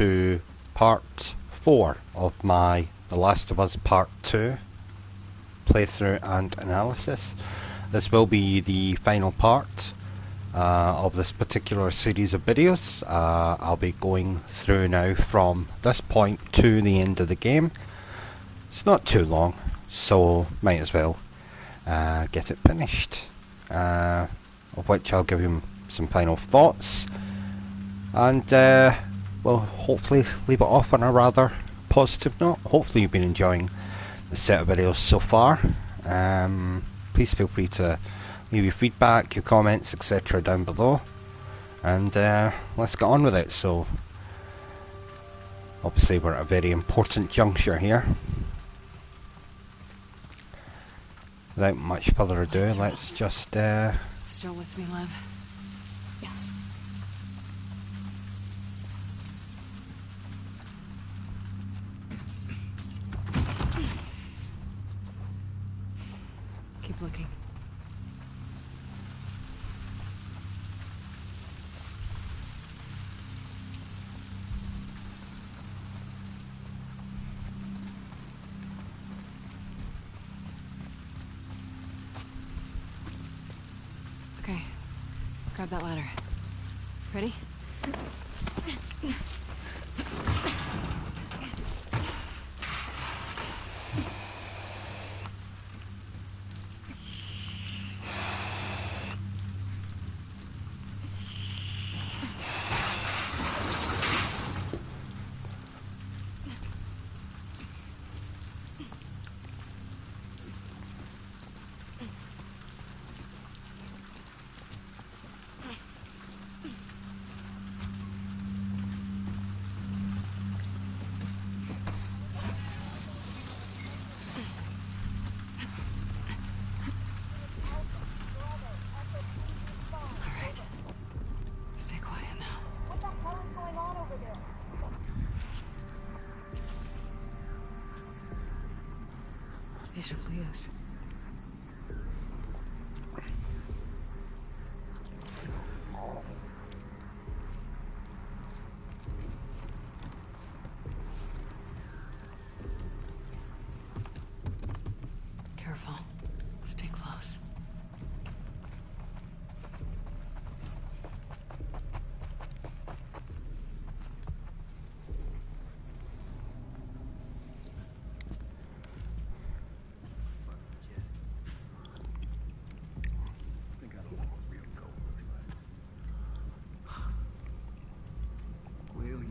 to part 4 of my The Last of Us Part 2 playthrough and analysis. This will be the final part of this particular series of videos. I'll be going through now from this point to the end of the game. It's not too long, so might as well get it finished, of which I'll give him some final thoughts, and we'll hopefully leave it off on a rather positive note. Hopefully you've been enjoying the set of videos so far. Please feel free to leave your feedback, your comments, etc. down below, and let's get on with it. So obviously we're at a very important juncture here. Without much further ado, let's just Still with me, love? Yes. Keep looking. Okay. Grab that ladder. Ready? These are Leah's. Careful. Stay close.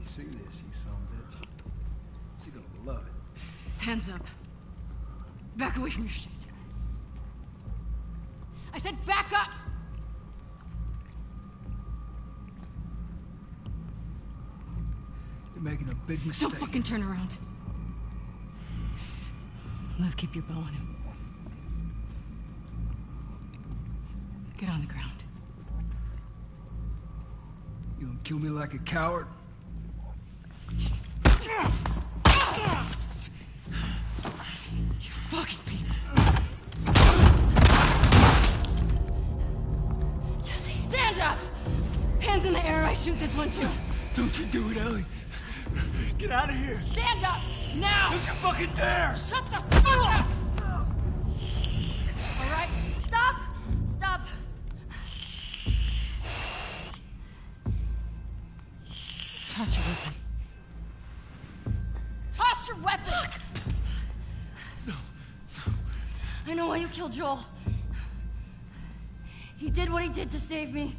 See this, you son of a bitch. She's gonna love it. Hands up. Back away from your shit. I said back up! You're making a big mistake. Don't fucking turn around. Liv, keep your bow on him. Get on the ground. You gonna kill me like a coward? You fucking people. Jesse, stand up! Hands in the air, I shoot this one too. Don't you do it, Ellie. Get out of here. Stand up! Now! Don't you fucking dare! Shut the fuck up! Alright, stop! Stop! Toss your weapon. Toss your weapon! No. I know why you killed Joel. He did what he did to save me.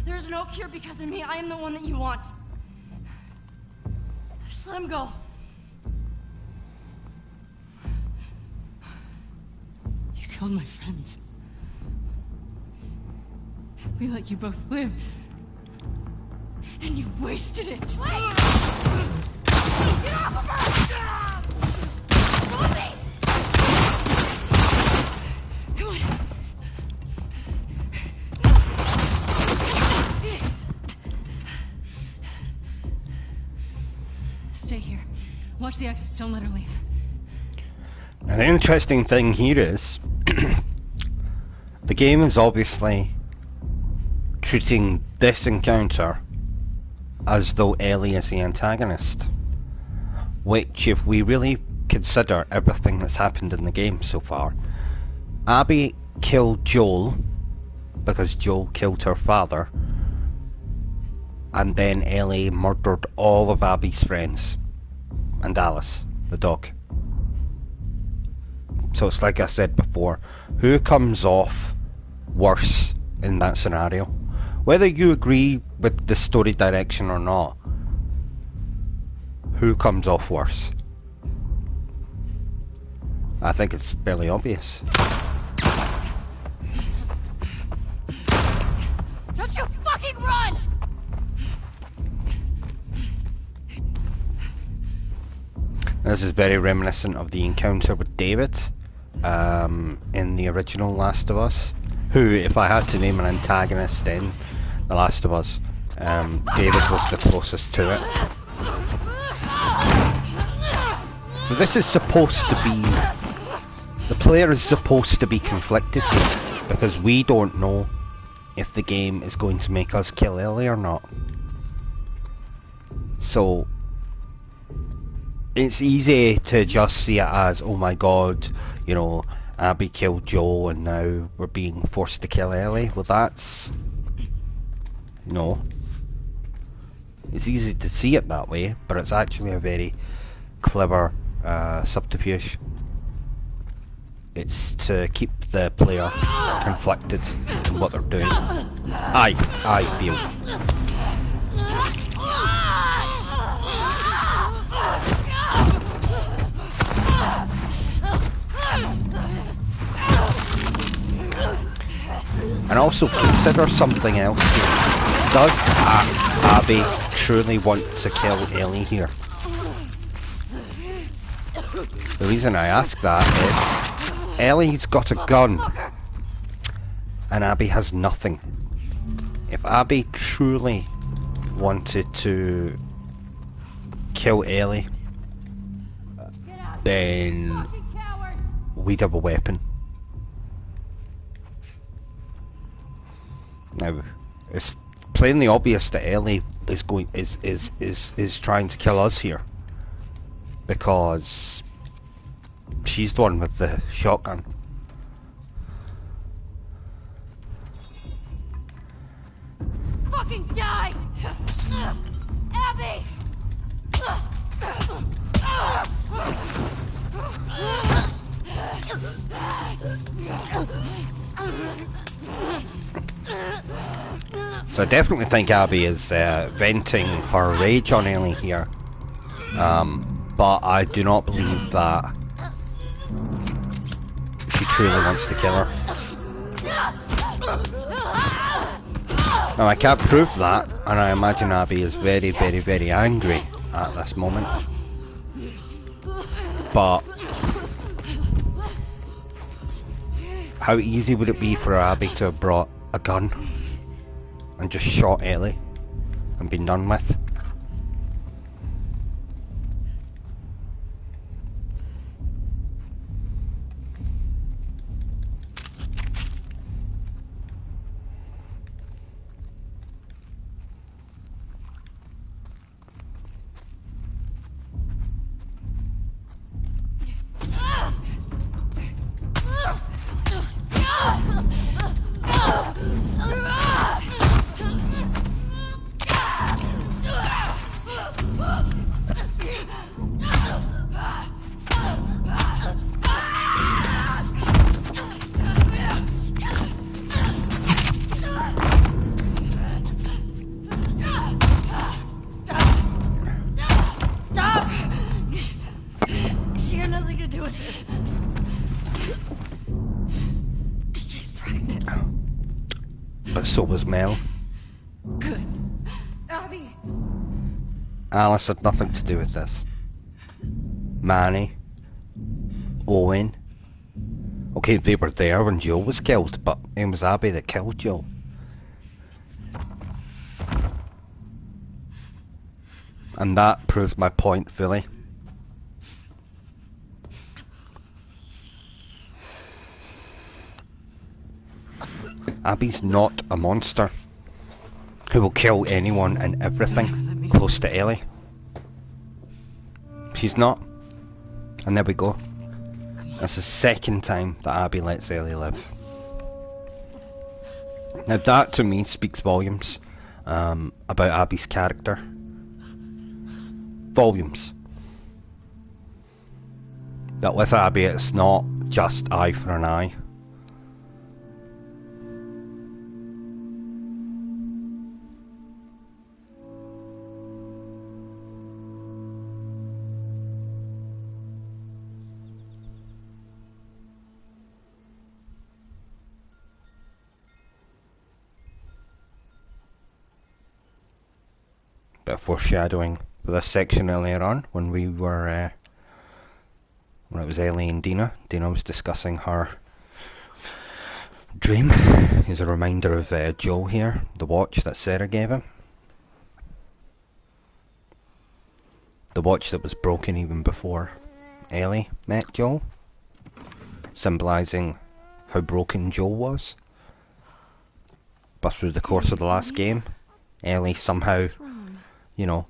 There is no cure because of me. I am the one that you want. Just let him go. You killed my friends. We let you both live. And you wasted it. Wait! Get off of her! Move me! Come on. Stay here. Watch the exits. Don't let her leave. And the interesting thing here is the game is obviously treating this encounter as though Ellie is the antagonist. Which, if we really consider everything that's happened in the game so far, Abby killed Joel because Joel killed her father, and then Ellie murdered all of Abby's friends and Alice, the dog. So it's like I said before, who comes off worse in that scenario? Whether you agree with the story direction or not, who comes off worse? I think it's fairly obvious. Don't you fucking run! This is very reminiscent of the encounter with David in the original Last of Us, who, if I had to name an antagonist in The Last of Us, David was the closest to it. So this is supposed to be... the player is supposed to be conflicted here, because we don't know if the game is going to make us kill Ellie or not. So it's easy to just see it as, oh my god, you know, Abby killed Joel and now we're being forced to kill Ellie. Well, that's... no. It's easy to see it that way, but it's actually a very clever subterfuge. It's to keep the player conflicted in what they're doing. I feel. And also consider something else here. Does Abby truly want to kill Ellie here? The reason I ask that is Ellie's got a gun and Abby has nothing. If Abby truly wanted to kill Ellie, then we'd have a weapon. Now, it's plainly obvious that Ellie is trying to kill us here, because she's the one with the shotgun. Fucking die! Abby! So I definitely think Abby is venting her rage on Ellie here, but I do not believe that she truly wants to kill her. Now I can't prove that, and I imagine Abby is very, very, very angry at this moment. But how easy would it be for Abby to have brought a gun and just shot Ellie and been done with? But so was Mel. Good. Abby! Alice had nothing to do with this. Manny, Owen. Okay, they were there when Joel was killed, but it was Abby that killed Joel. And that proves my point fully. Abby's not a monster who will kill anyone and everything. close to Ellie. She's not. And there we go. That's the second time that Abby lets Ellie live. Now that to me speaks volumes about Abby's character. Volumes. That with Abby it's not just eye for an eye. Bit of foreshadowing for this section earlier on when we were when it was Ellie and Dina. Dina was discussing her dream. Is a reminder of Joe here, the watch that Sarah gave him. The watch that was broken even before Ellie met Joe, symbolising how broken Joe was. But through the course of the last game, Ellie somehow, you know,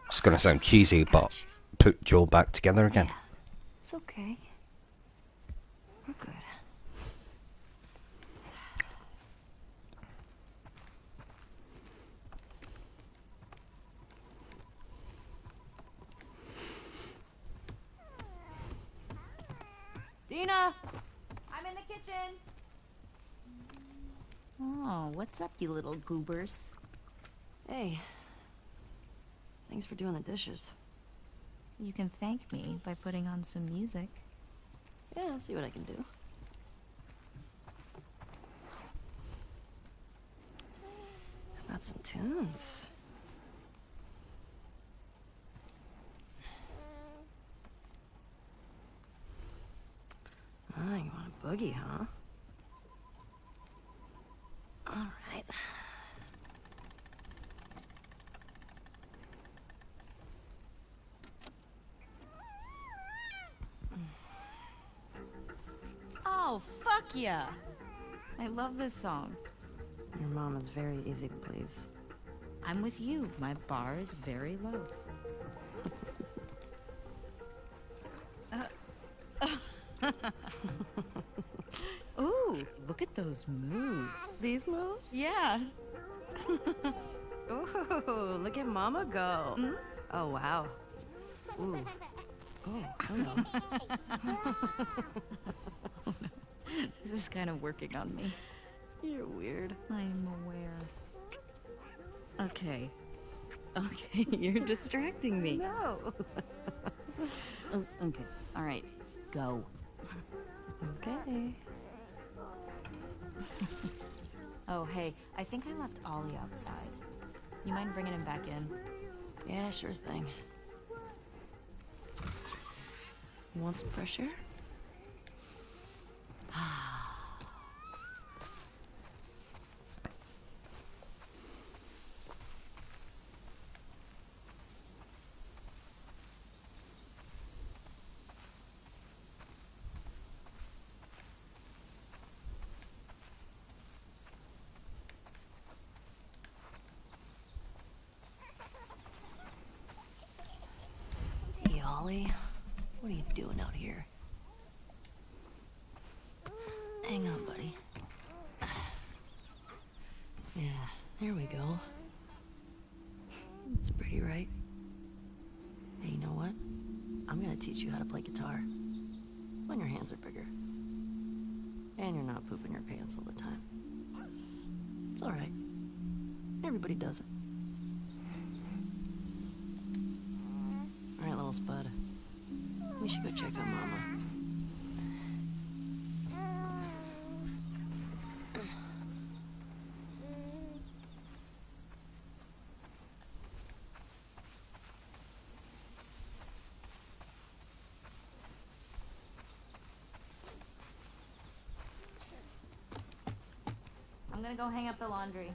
it's going to sound cheesy, but put Joe back together again. Yeah, it's okay. We're good. Dina! I'm in the kitchen! Oh, what's up, you little goobers? Hey. Thanks for doing the dishes. You can thank me by putting on some music. Yeah, I'll see what I can do. How about some tunes? Ah, you want a boogie, huh? All right. Oh, fuck yeah! I love this song. Your mom is very easy to please. I'm with you. My bar is very low. Ooh, look at those moves. These moves? Yeah. Ooh, look at Mama go. Mm? Oh, wow. Ooh. Oh, hello. This is kind of working on me. You're weird. I'm aware. Okay. Okay, you're distracting me. No. Oh, okay. All right. Go. Okay. Oh, hey, I think I left Ollie outside. You mind bringing him back in? Yeah, sure thing. You want some fresh air? Hey, Ollie. What are you doing out here? Hang on, buddy. Yeah, there we go. It's pretty, right? Hey, you know what? I'm gonna teach you how to play guitar. When your hands are bigger. And you're not pooping your pants all the time. It's alright. Everybody does it. Alright, little spud. We should go check on Mama. I'm gonna go hang up the laundry.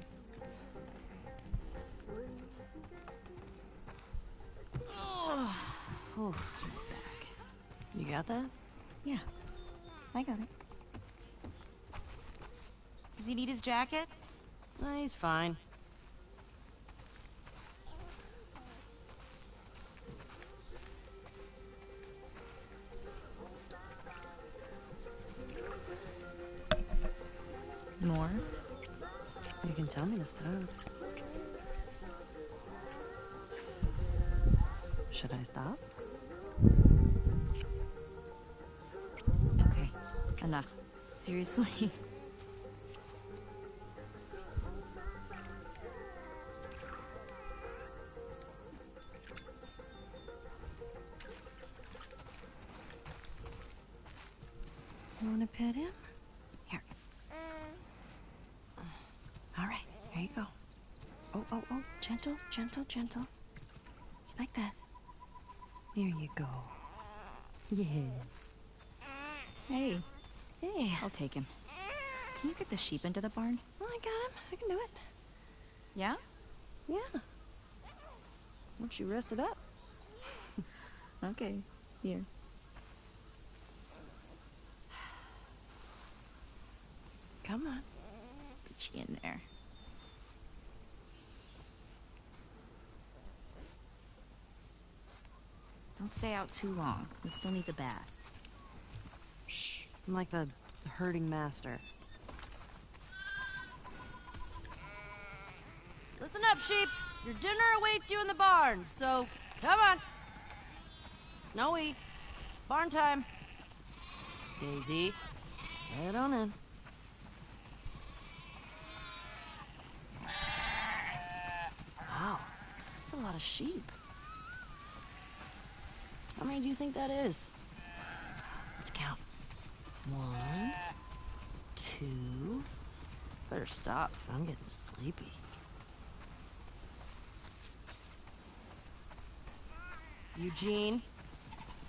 Oh, my back. You got that? Yeah, I got it. Does he need his jacket? He's fine. more? You can tell me to stop. Should I stop? Okay, enough. Seriously. You want to pet him? Here. All right, here you go. Oh, oh, oh, gentle, gentle, gentle. Just like that. There you go. Yeah. Hey, Hey. I'll take him. Can you get the sheep into the barn? Oh, I got him. I can do it. Yeah? Yeah. Once you rest it up. Okay, here. Come on. Put you in there. Don't stay out too long. He still needs a bath. Shh. I'm like the herding master. Listen up, sheep. Your dinner awaits you in the barn, so come on. Snowy, barn time. Daisy, head on in. Wow, that's a lot of sheep. How many do you think that is? Let's count. 1, 2. Better stop, 'cause I'm getting sleepy. Eugene.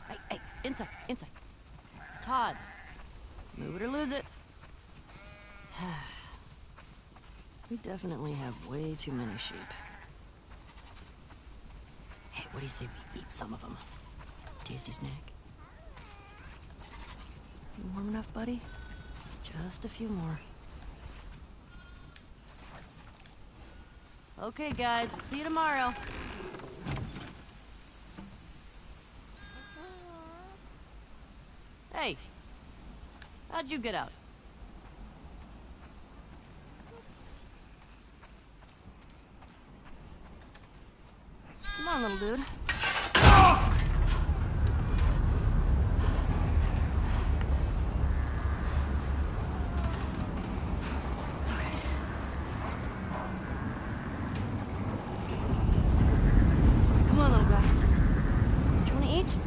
Hey, hey, inside, inside. Todd. Move it or lose it. We definitely have way too many sheep. Hey, what do you say we eat some of them? Tasty snack. You warm enough, buddy? Just a few more. Okay, guys, we'll see you tomorrow. Hey, how'd you get out? Come on, little dude. Come on, little guy. Do you want to eat?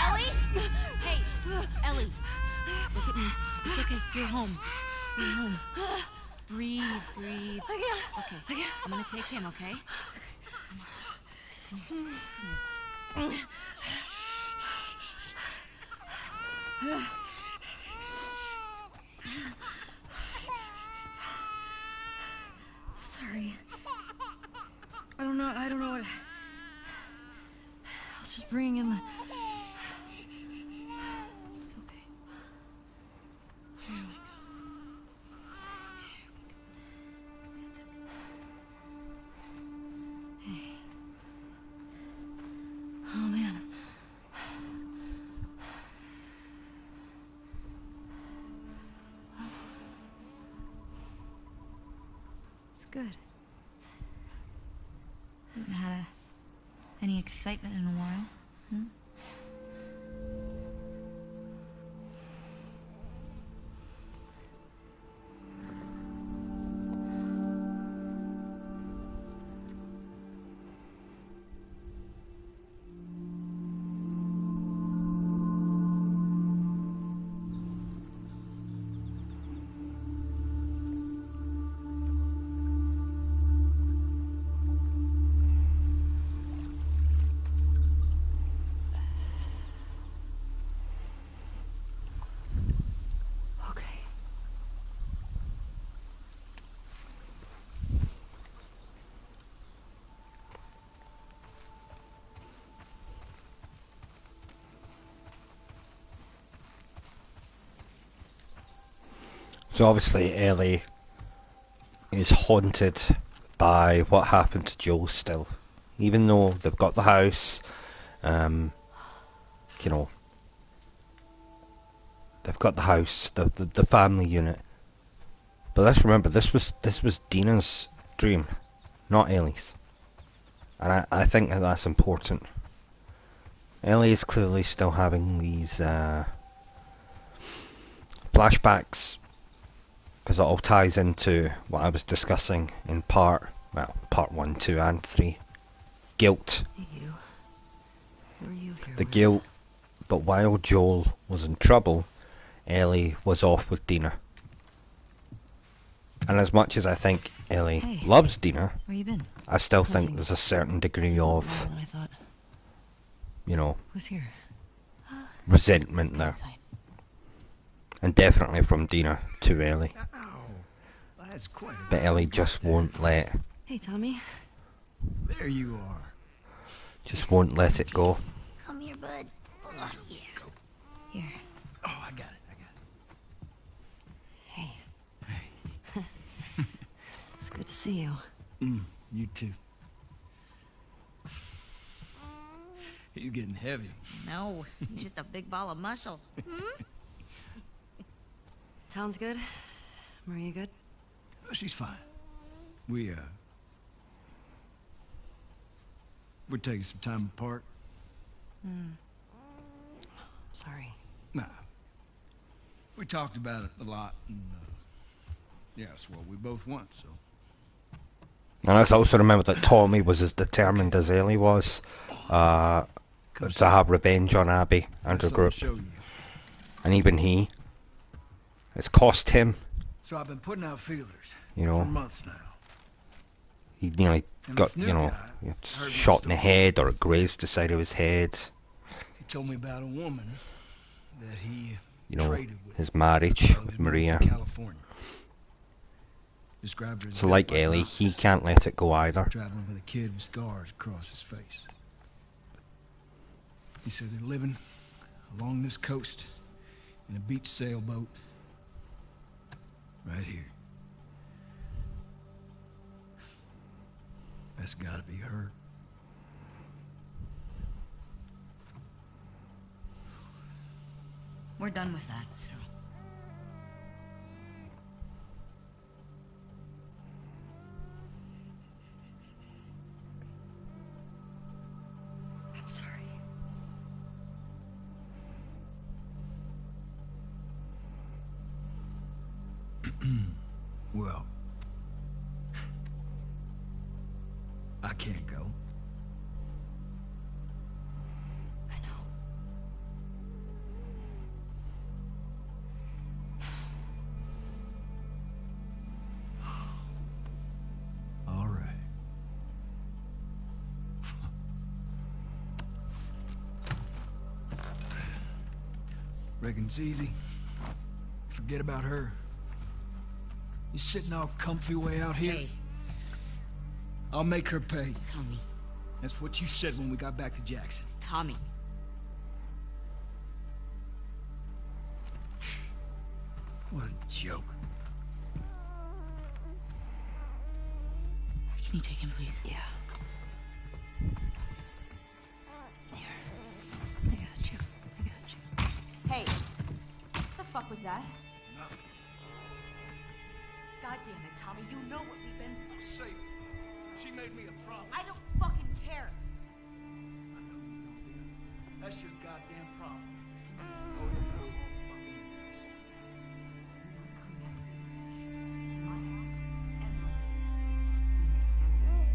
Ellie? Hey, Ellie. Look at me. It's okay. You're home. You're home. Breathe, breathe. Okay, I'm gonna take him, okay? Come on. Come here, sweetie. Come here. Sorry. I don't know what... I was just bringing in the... It's okay. Here we go. That's it. Hey. Oh, man. It's good. Haven't had any excitement in a while. Hmm? So obviously Ellie is haunted by what happened to Joel still. Even though they've got the house, you know, they've got the house, the family unit. But let's remember, this was Dina's dream, not Ellie's. And I think that that's important. Ellie is clearly still having these flashbacks, because it all ties into what I was discussing in part 1, 2 and 3. Guilt. Hey, you. Who are you here The with? guilt, but while Joel was in trouble, Ellie was off with Dina. And as much as I think Ellie Hey. loves Dina, Where you been? I still Hunting. think there's a certain degree More of, than I thought. you know, Who's here? resentment there. Inside. And definitely from Dina to Ellie. Ow. That's quite a But Ellie just won't let Hey, Tommy. There you are. it go. Come here, bud. Oh, yeah. Here. Oh, I got it. Hey. Hey. It's good to see you. You too. He's getting heavy. No, he's just a big ball of muscle. Town's good? Maria good? She's fine. We're taking some time apart. Sorry. Nah. We talked about it a lot, and yeah, it's what we both want, so. And I also remember that Tommy was as determined as Ellie was to have revenge on Abby and her Guess I'll group. show you. And even he, it's cost him, So I've been putting out feelers you know. for months now. He nearly And got, this new you know, guy heard my shot in the story. head or grazed the side of his head. He told me about a woman that he You know, traded with. his marriage while he with was moving Maria. to California. Described her as So built like Ellie, an he ox, can't let it go either. traveling with a kid with scars across his face. He said they're living along this coast in a beach sailboat right here. That's gotta be her. We're done with that, so. I'm sorry. Well, I can't go. I know. All right. Reckon it's easy. Forget about her. You sitting all comfy way out here? Hey, I'll make her pay. Tommy. That's what you said when we got back to Jackson. Tommy. What a joke. Can you take him, please? Yeah. Here. I got you. I got you. Hey, what the fuck was that? Nothing. God damn it, Tommy, you know what we've been through. I'll save her. She made me a promise. I don't fucking care. I know you don't, dear. That's your goddamn problem. Listen to me. Oh, you know. Fucking You don't come back to my house ever. You understand?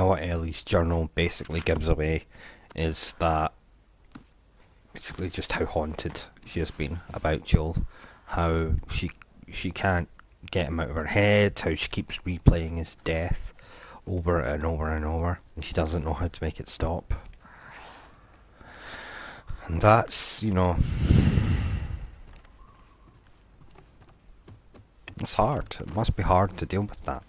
what Ellie's journal basically gives away is that basically just how haunted she has been about Joel, how she can't get him out of her head, how she keeps replaying his death over and over and over, and she doesn't know how to make it stop. And that's, it's hard. It must be hard to deal with that.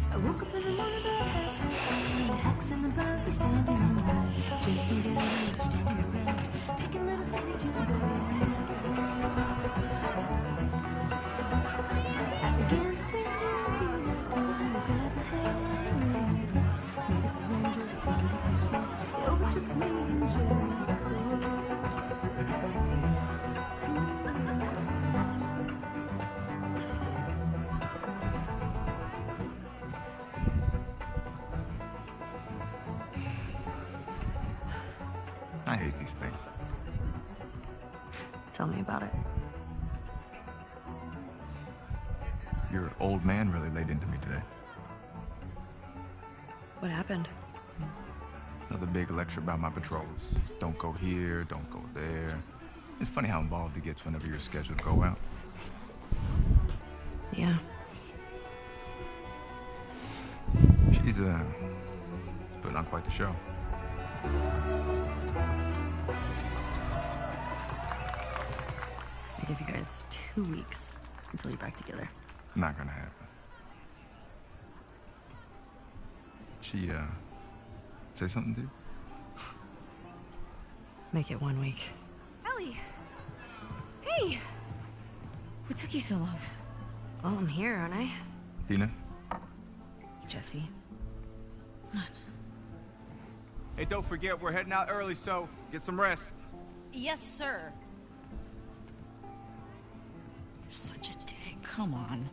I woke up in the morning, the hacks and the bug is down in my mind. Chasing down, standing around, taking little city to the bed. I began to think I do that time to grab the hand. Maybe the wind just got me too slow. It overtook me in Jericho. I hate these things. Tell me about it. Your old man really laid into me today. What happened? Another big lecture about my patrols. Don't go here, don't go there. It's funny how involved he gets whenever you're scheduled to go out. Yeah. She's putting on quite the show. I give you guys 2 weeks until you're back together. Not gonna happen. She, say something to you? Make it 1 week. Ellie! Hey! What took you so long? Well, I'm here, aren't I? Dina? Jesse. Hey, don't forget, we're heading out early, so get some rest. Yes, sir. You're such a dick. Come on.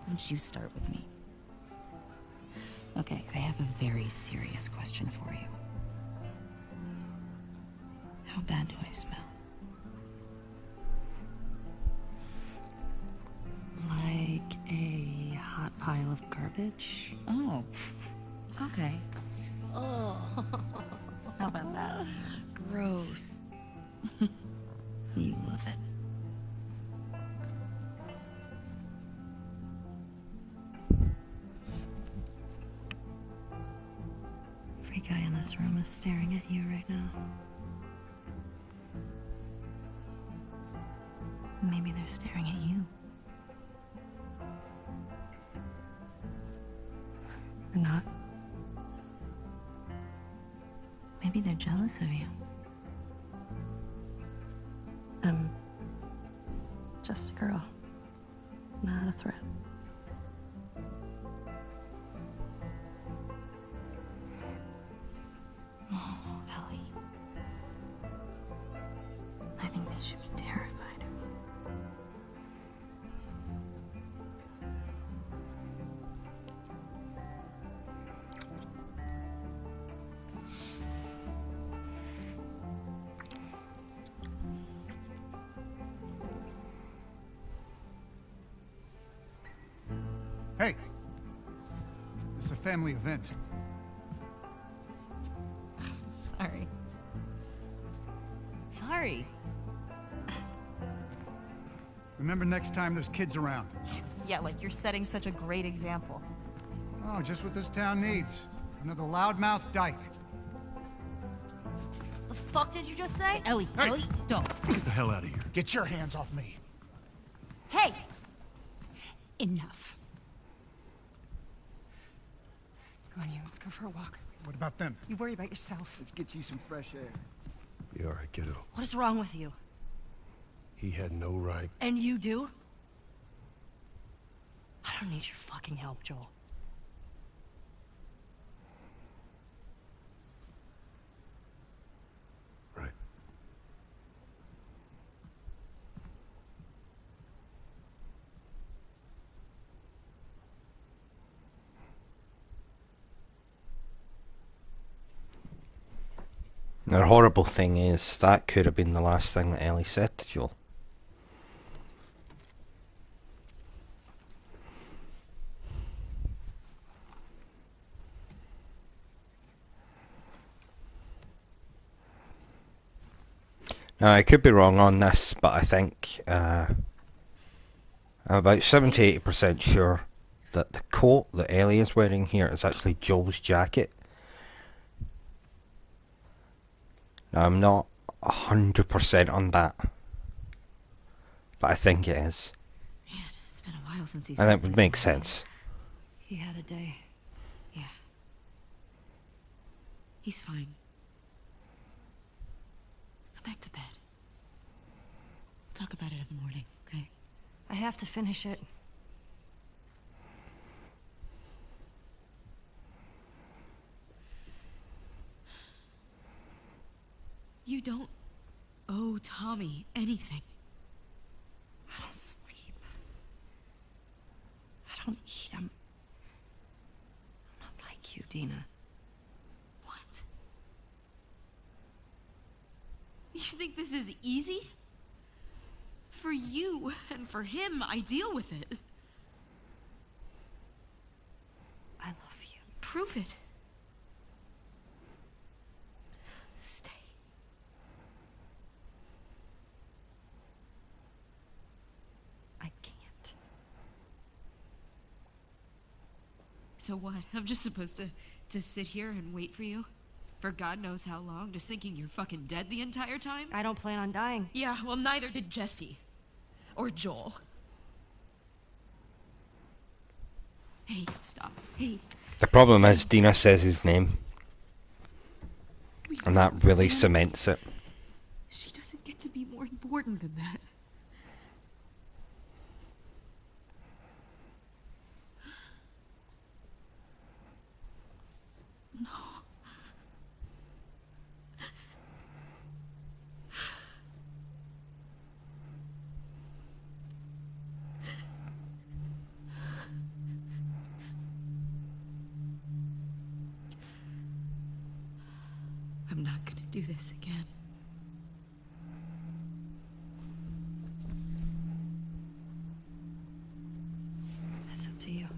Why don't you start with me? Okay, I have a very serious question for you. How bad do I smell? Like a hot pile of garbage? Oh. Okay. Oh. How about that? Gross. You love it. Every guy in this room is staring at you right now. Maybe they're staring at you. Or not. Maybe they're jealous of you. I'm just a girl, not a threat. Oh, Ellie. I think they should be terrified of you. Hey! This is a family event. Sorry. Sorry. Remember next time there's kids around. Yeah, like you're setting such a great example. Oh, just what this town needs. Another loudmouth dyke. The fuck did you just say? Ellie, Ellie, don't. Get the hell out of here. Get your hands off me. Hey! Enough. Come on, you. Let's go for a walk. What about them? You worry about yourself. Let's get you some fresh air. You alright, kiddo? What is wrong with you? He had no right. And you do? I don't need your fucking help, Joel. Right. The horrible thing is, that could have been the last thing that Ellie said to Joel. Now, I could be wrong on this, but I think I'm about 70-80% sure that the coat that Ellie is wearing here is actually Joel's jacket. Now, I'm not 100% on that, but I think it is. Man, it's been a while since he's. And it would make sense. He had a day. Yeah. He's fine. Go back to bed. We'll talk about it in the morning, okay? I have to finish it. You don't owe Tommy anything. I don't sleep. I don't eat. I'm not like you, Dina. What? You think this is easy? For you and for him, I deal with it. I love you. Prove it. Stay. I can't. So what? I'm just supposed to sit here and wait for you? For God knows how long, just thinking you're fucking dead the entire time? I don't plan on dying. Yeah, well, neither did Jesse. Or Joel. Hey, stop. Hey. The problem is, Dina says his name, and that really cements it. She doesn't get to be more important than that. No. I'm not gonna do this again. That's up to you.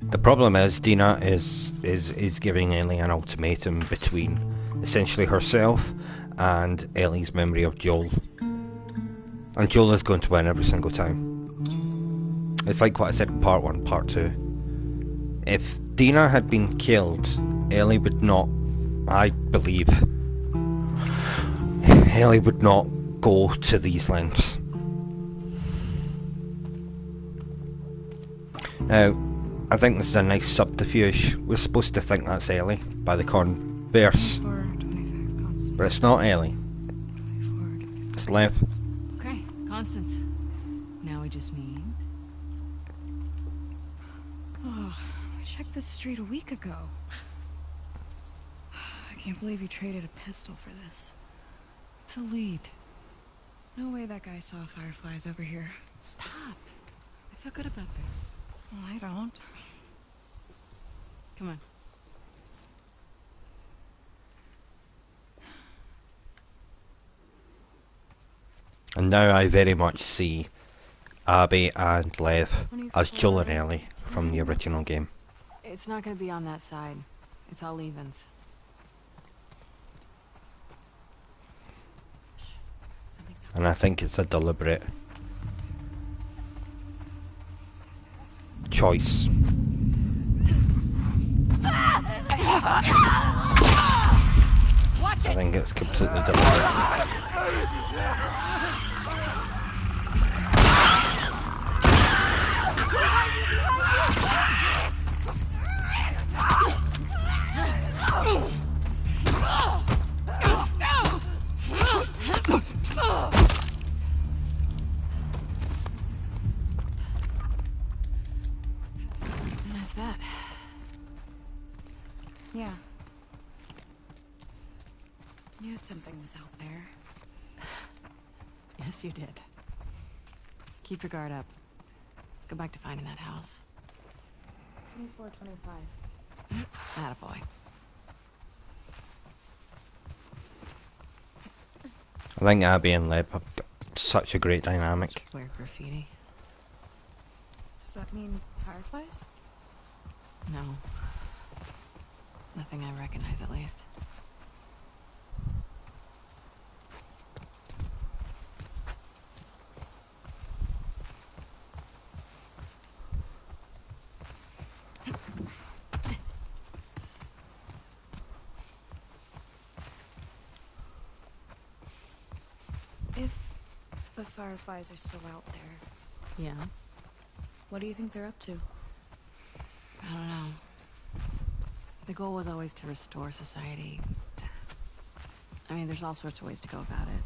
The problem is, Dina is giving Ellie an ultimatum between essentially herself and Ellie's memory of Joel. And Joel is going to win every single time. It's like what I said in part 1, part 2. If Dina had been killed, Ellie would not, I believe, Ellie would not go to these lengths. Now, I think this is a nice subterfuge. We're supposed to think that's Ellie by the converse, but it's not Ellie. It's Lev. Okay, Constance. Now we just need... Oh, I checked this street a week ago. I can't believe you traded a pistol for this. It's a lead. No way that guy saw fireflies over here. Stop. I feel good about this. Well, I don't. Come on. And now I very much see Abby and Lev as Joel and Ellie from the original game. It's not gonna be on that side. It's all evens. And I think it's a deliberate choice. I think it's completely deliberate. And that's that. Yeah. Knew something was out there. Yes, you did. Keep your guard up. Let's go back to finding that house. 2425. Attaboy. I think Abby and Lev have got such a great dynamic. Weird graffiti. Does that mean fireflies? No. Nothing I recognize, at least. If the fireflies are still out there, Yeah? what do you think they're up to? I don't know. The goal was always to restore society. I mean, there's all sorts of ways to go about it.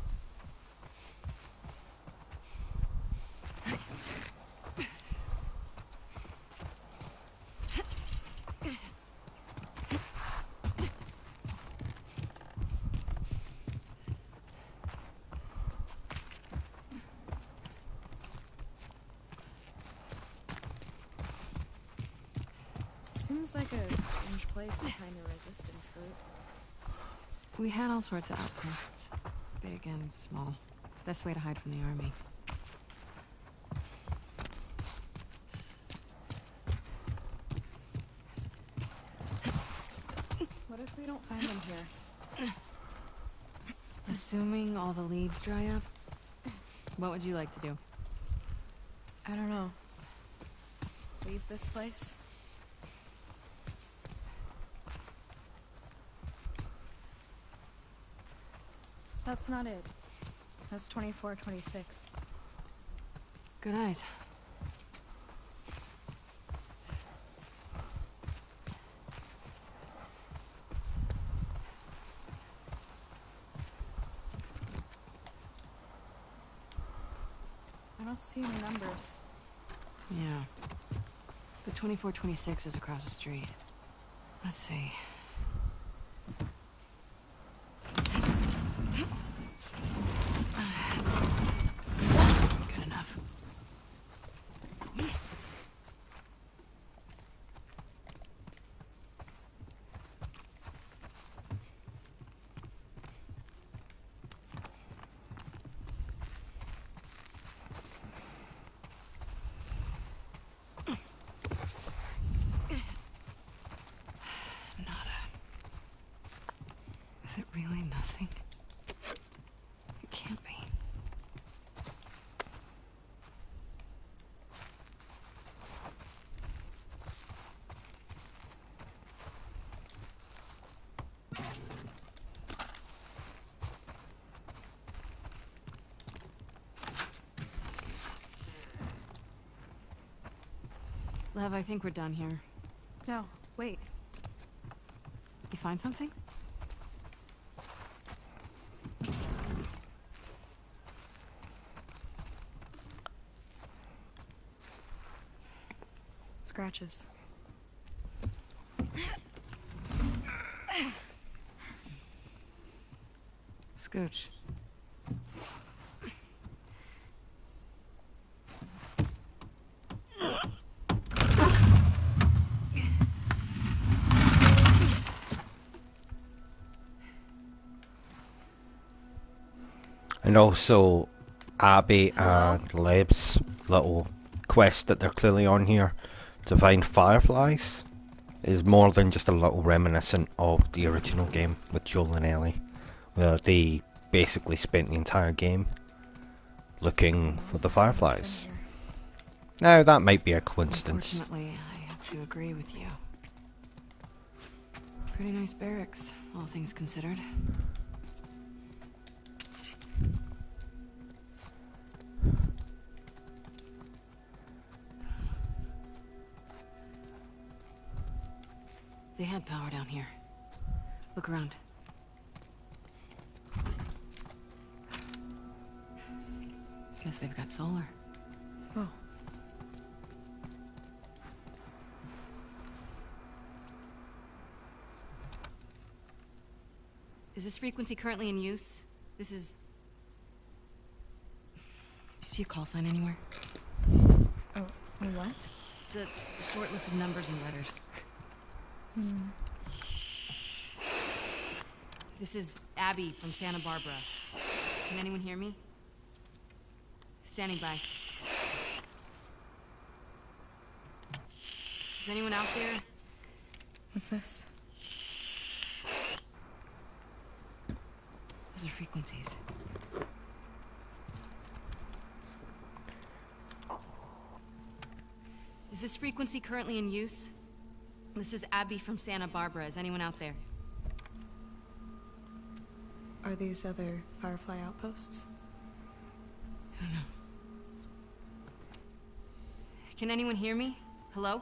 Seems like a strange place to find a resistance group. We had all sorts of outposts. Big and small. Best way to hide from the army. What if we don't find them here? Assuming all the leads dry up, what would you like to do? I don't know. Leave this place? That's not it. That's 2426. Good eyes. I don't see any numbers. Yeah. The 2426 is across the street. Let's see. Good enough. Nada. Is it really nothing? It can't be. Lev, I think we're done here. No, wait. You find something? Scratches. Scooch. And also, Abby Hello? and Leb's little quest that they're clearly on here to find fireflies is more than just a little reminiscent of the original game with Joel and Ellie, where they basically spent the entire game looking for the fireflies. Now that might be a coincidence. Unfortunately, I have to agree with you. Pretty nice barracks, all things considered. They had power down here. Look around. Guess they've got solar. Oh. Is this frequency currently in use? This is... Do you see a call sign anywhere? Oh, a what? It's a short list of numbers and letters. This is Abby from Santa Barbara. Can anyone hear me? Standing by. Is anyone out there? What's this? Those are frequencies. Is this frequency currently in use? This is Abby from Santa Barbara. Is anyone out there? Are these other Firefly outposts? I don't know. Can anyone hear me? Hello?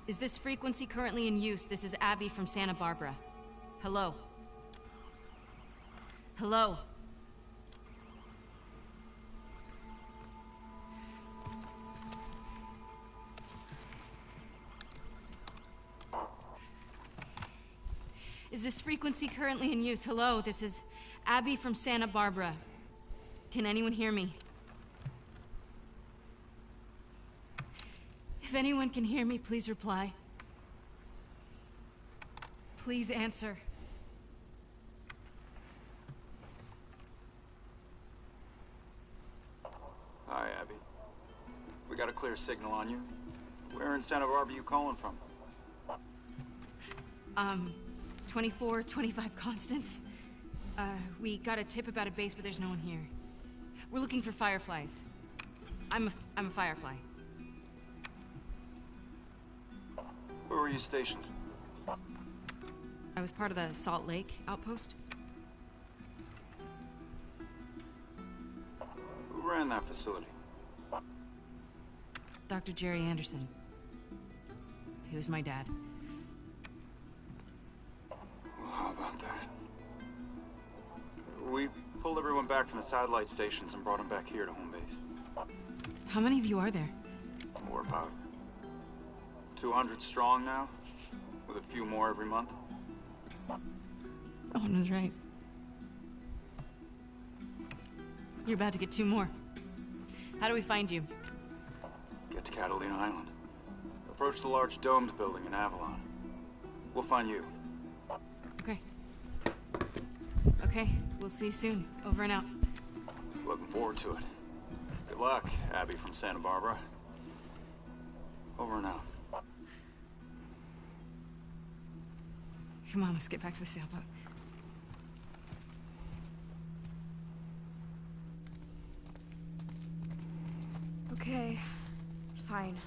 Is this frequency currently in use? This is Abby from Santa Barbara. Hello? Hello? Is this frequency currently in use? Hello, this is Abby from Santa Barbara. Can anyone hear me? If anyone can hear me, please reply. Please answer. Hi, Abby. We got a clear signal on you. Where in Santa Barbara you calling from? 2425 Constance. We got a tip about a base, but there's no one here. We're looking for fireflies. I'm a firefly. Where were you stationed? I was part of the Salt Lake outpost. Who ran that facility? Dr. Jerry Anderson. He was my dad. Well, how about that? We pulled everyone back from the satellite stations and brought them back here to home base. How many of you are there? We're about 200 strong now, with a few more every month. Owen was right. You're about to get 2 more. How do we find you? Get to Catalina Island. Approach the large domed building in Avalon. We'll find you. Okay. Okay, we'll see you soon. Over and out. Looking forward to it. Good luck, Abby from Santa Barbara. Over and out. Come on, let's get back to the sailboat. Okay, fine.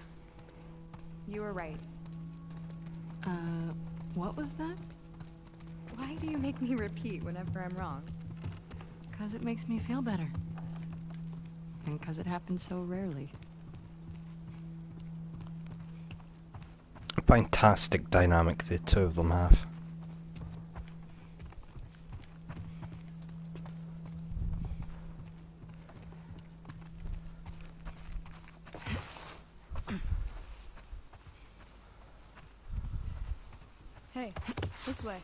You were right. What was that? Why do you make me repeat whenever I'm wrong? 'Cause it makes me feel better. And 'cause it happens so rarely. Fantastic dynamic the two of them have. Hey, this way.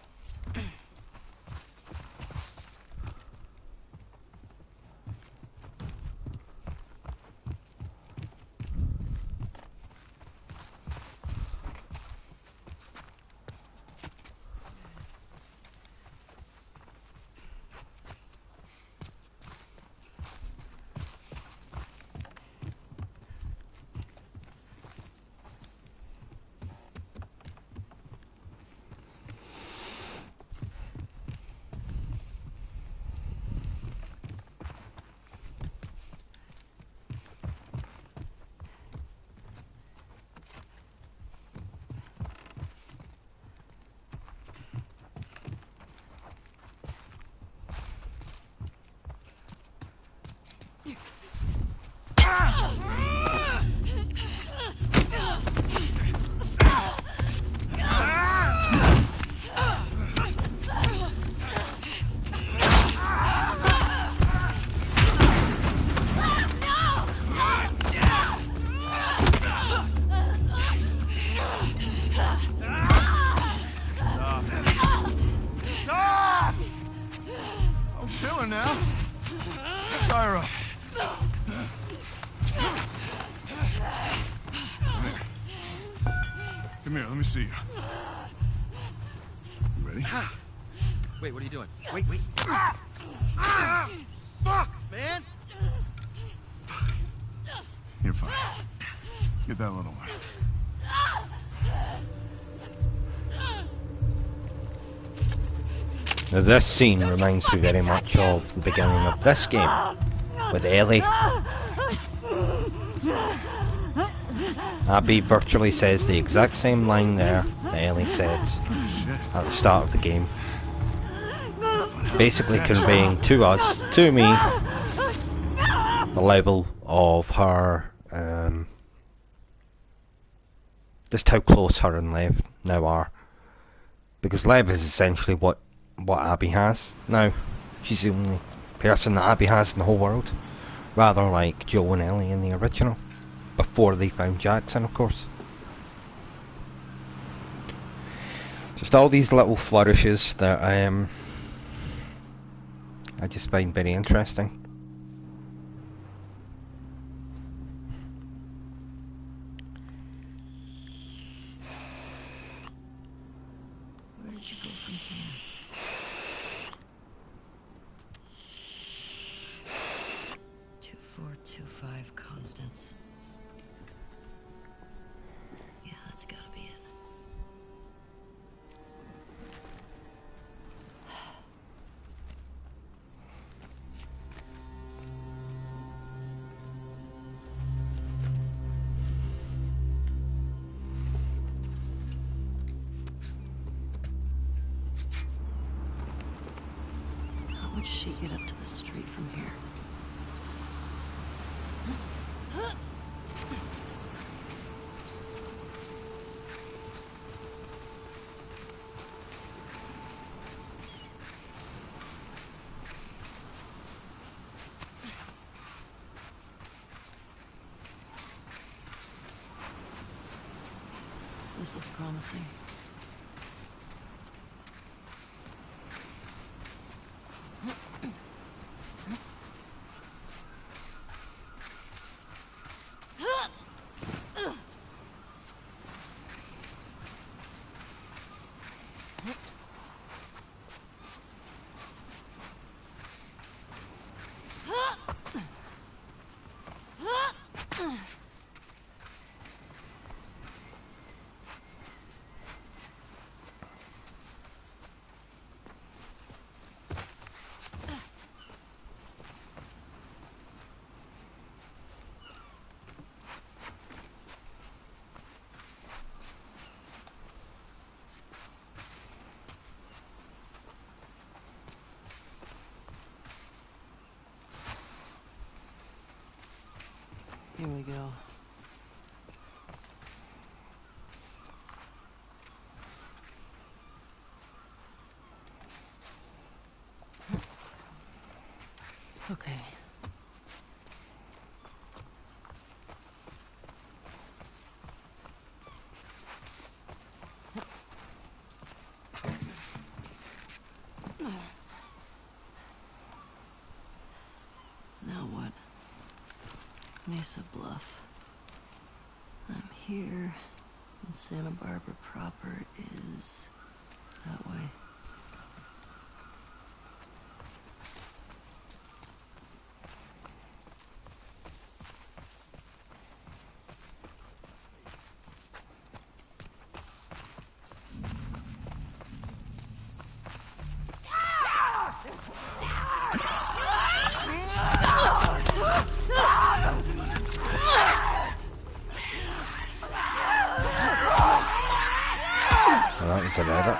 fire up. Come here, let me see you. You ready? Wait, what are you doing? Wait. Fuck, man! You're fine. Get that little one. Now this scene reminds me very much of the beginning of this game, with Ellie. Abby virtually says the exact same line there that Ellie says at the start of the game. Basically conveying to us, to me, the level of her, just how close her and Lev now are. Because Lev is essentially what Abby has now. She's the only person that Abby has in the whole world. Rather like Joe and Ellie in the original. Before they found Jackson, of course. Just all these little flourishes that I just find very interesting. Where did you go from here? 2425 Constance. Yeah, that's gotta be it. How would she get up to the street from here? This looks promising. Here we go. Okay. Now what? Mesa Bluff. I'm here, and Santa Barbara proper is that way. Well, that was about it.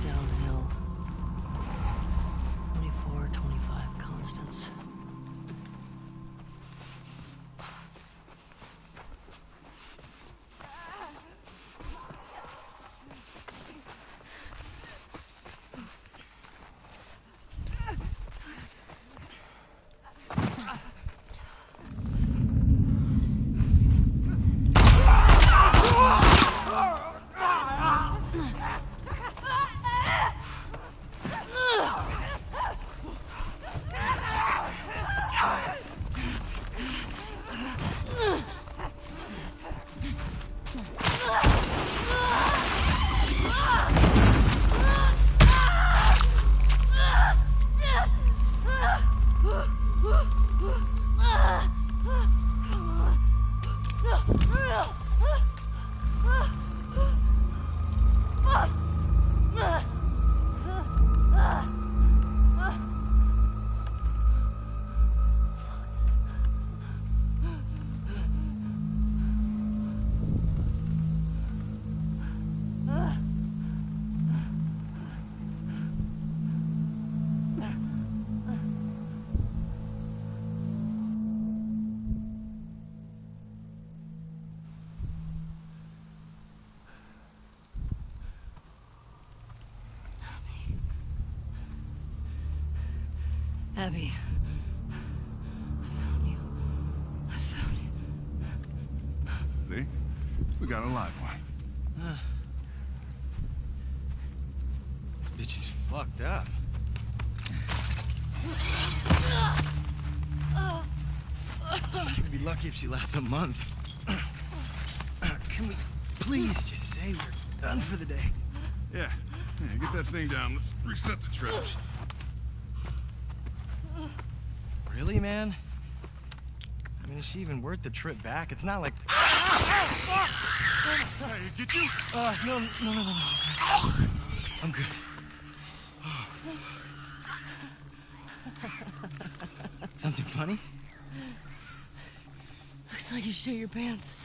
Downhill. 24, 25 constants. Abby. I found you. See? We got a live one. This bitch is fucked up. We'd be lucky if she lasts a month. Can we please just say we're done for the day? Yeah, get that thing down. Let's reset the traps. Really, man? I mean, is she even worth the trip back? It's not like... Hey, get you? No. I'm good. Something funny? Looks like you shit your pants.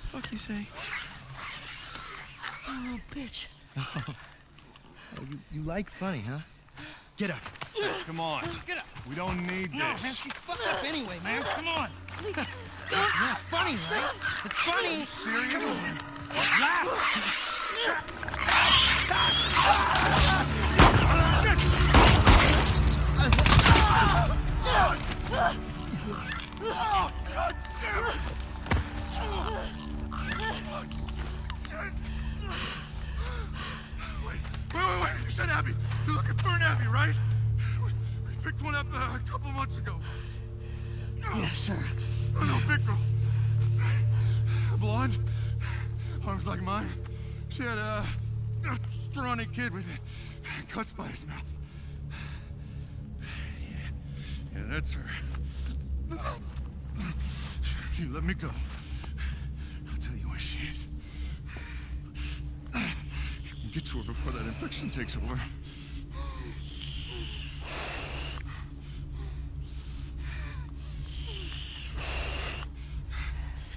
Fuck you say? Oh, bitch. Oh, you like funny, huh? Get up. Come on. Get up. We don't need No, this. man, she's fucked up anyway, man. Come on. Yeah, it's funny, right? It's funny. Serious? Come on. Laugh. Oh, God damn it! Wait. You said Abby. You're looking for an Abby, right? We picked one up a couple months ago. Yeah, sure. Oh, no, big girl. Blonde. Arms like mine. She had a scrawny kid with cuts by his mouth. Yeah, that's her. You let me go. I'll tell you where she is. Get to her before that infection takes over.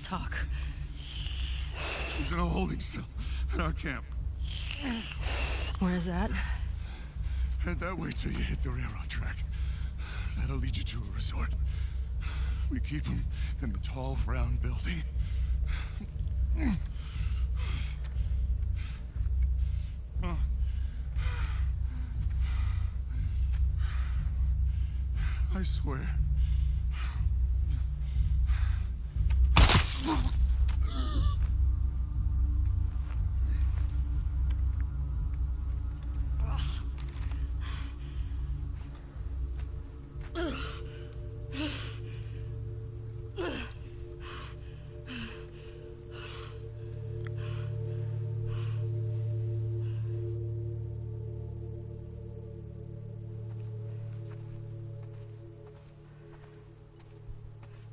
Talk. She's in a holding cell in our camp. Where's that? Head that way till you hit the railroad track. That'll lead you to a resort. We keep them in the tall, round building. I swear.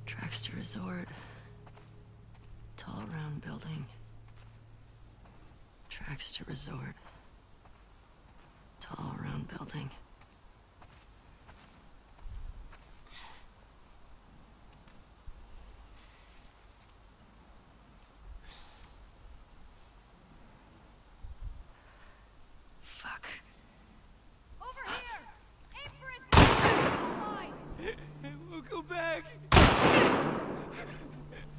Tracks to resort. Tall round building. Tracks to resort. Tall round building. Fuck. Over here! Aim for it! We'll go back.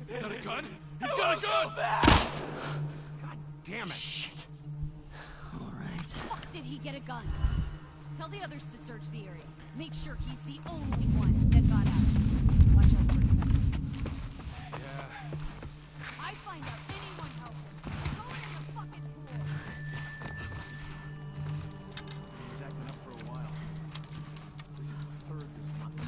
Is that a gun? He's got a gun! God damn it. Shit. All right. Fuck did he get a gun? Tell the others to search the area. Make sure he's the only one that got out. Watch out for him. Yeah. I find out anyone helping. Go in the fucking pool. He's acting up for a while. This is the third this month.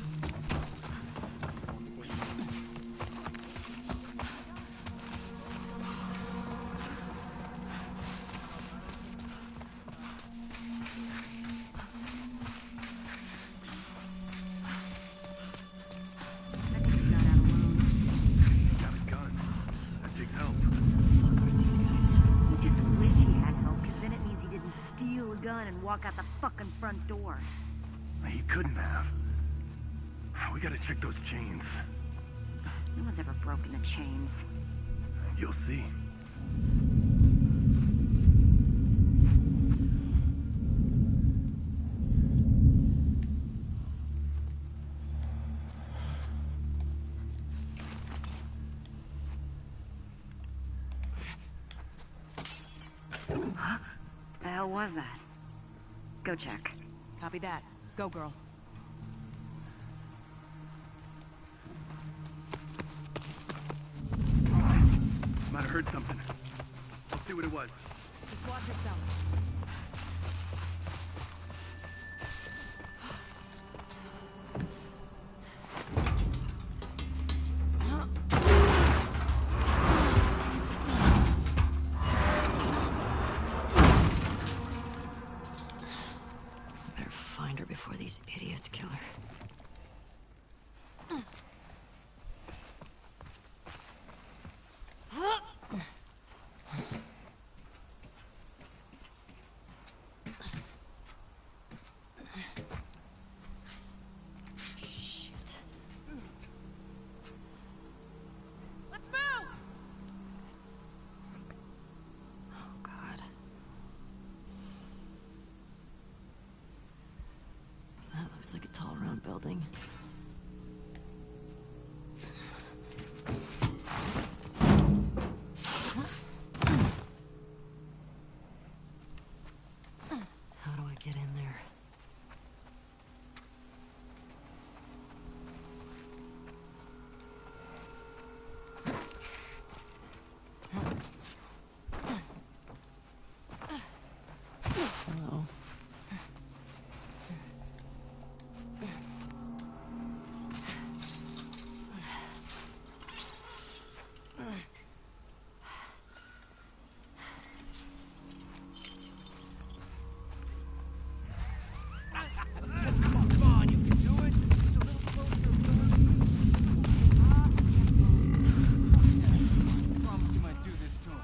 Got a gun. That big help. Fuck are these guys? You just wish he had help, because then it means he didn't steal a gun and walk out the fucking front door. He couldn't have. We gotta check those chains. No one's ever broken the chains. You'll see. Huh? The hell was that? Go check. Copy that. Go, girl. Might have heard something. Let's see what it was. Just watch yourself. Better find her before these idiots kill her. Shit. Let's move! Oh, God. That looks like a tall round building. How do I get in there? Hello. Come on, you can do it. Just a little closer. Promise you might do this to him.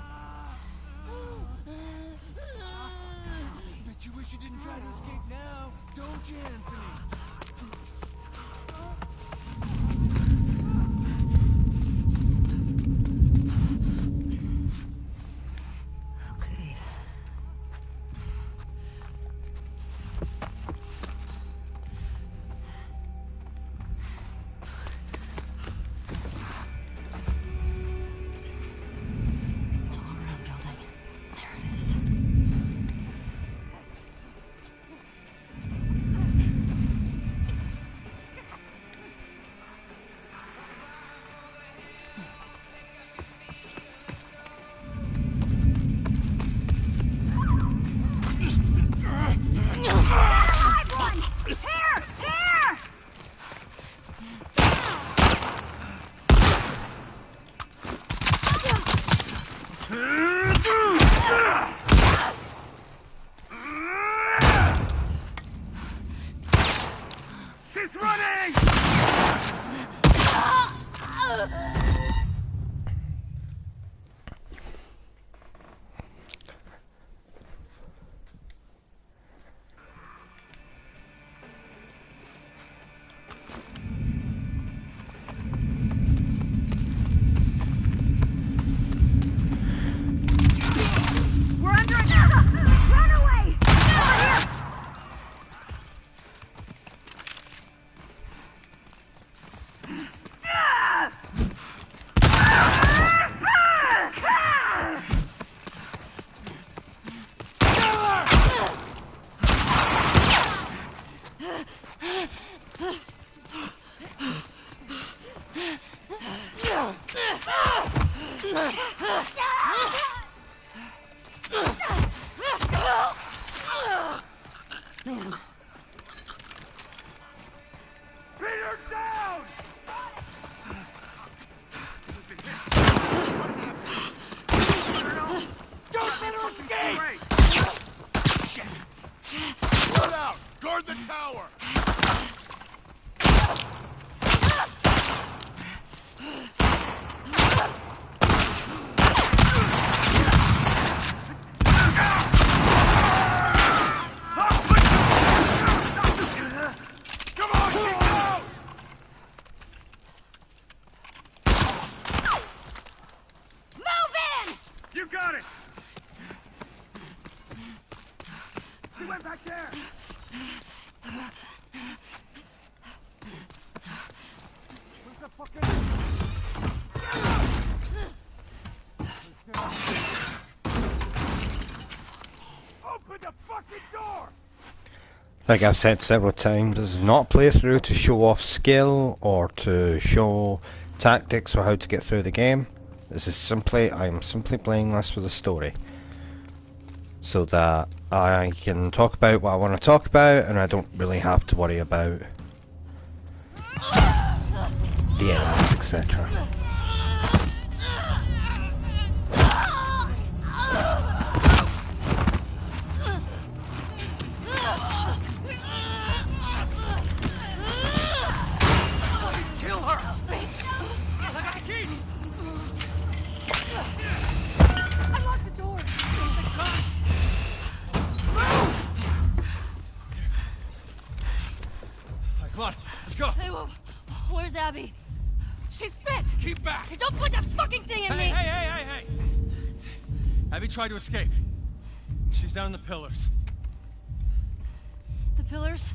Bet you wish you didn't try to escape now, don't you, Anthony? Okay. Tall round building. There it is. He's running! We're under attack! Run away! Over here! Man. Peter, down! Don't let her escape! Spread out! Guard the tower! Come on, keep down! Move in! You got it! He went back there! Where's the Open the fucking door! Like I've said several times, this is not a playthrough to show off skill or to show tactics or how to get through the game. This is simply, I am simply playing this for the story. So that I can talk about what I want to talk about and I don't really have to worry about the enemies, etc. Kill her! I got the key! I locked the door. Come on, let's go! Hey, where's Abby? She's fit. Keep back! Hey, don't put that fucking thing in Hey, me. hey! Abby tried to escape. She's down in the pillars. The pillars?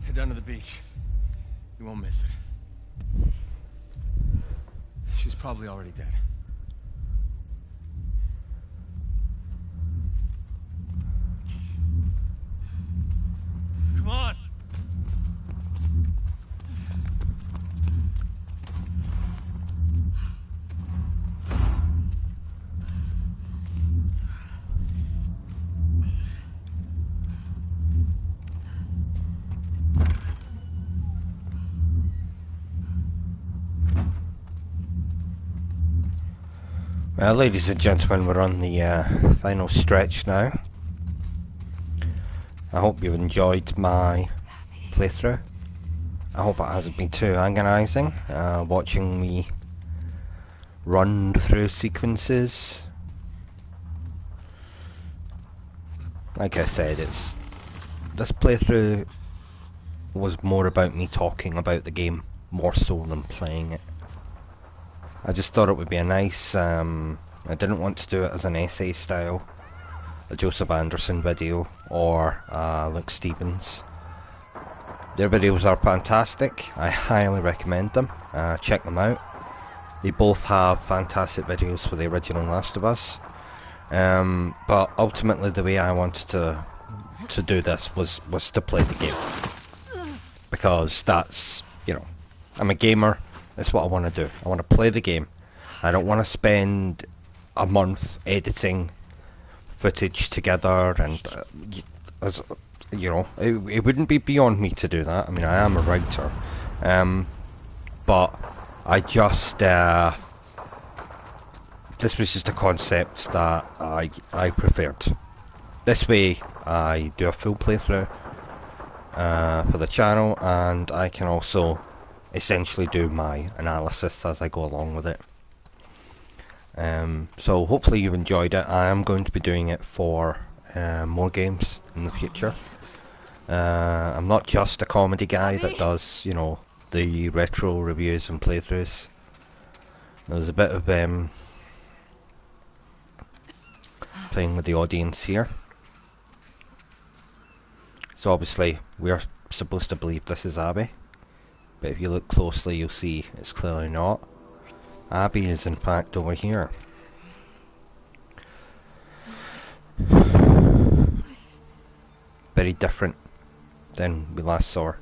Head down to the beach. You won't miss it. She's probably already dead. Come on! Well, ladies and gentlemen, we're on the final stretch now. I hope you've enjoyed my playthrough. I hope it hasn't been too agonising, watching me run through sequences. Like I said, this playthrough was more about me talking about the game more so than playing it. I just thought it would be a nice, I didn't want to do it as an essay style, a Joseph Anderson video, or Luke Stevens. Their videos are fantastic, I highly recommend them, check them out. They both have fantastic videos for the original Last of Us, but ultimately the way I wanted to do this was to play the game. Because that's, you know, I'm a gamer. That's what I want to do. I want to play the game. I don't want to spend a month editing footage together, and as you know, it wouldn't be beyond me to do that. I mean, I am a writer, but I just this was just a concept that I preferred. This way, I do a full playthrough for the channel, and I can also essentially do my analysis as I go along with it. So hopefully you've enjoyed it. I am going to be doing it for more games in the future. I'm not just a comedy guy that does, you know, the retro reviews and playthroughs. There's a bit of playing with the audience here. So obviously we're supposed to believe this is Abby, but if you look closely you'll see it's clearly not. Abby is in fact over here. Very different than we last saw her.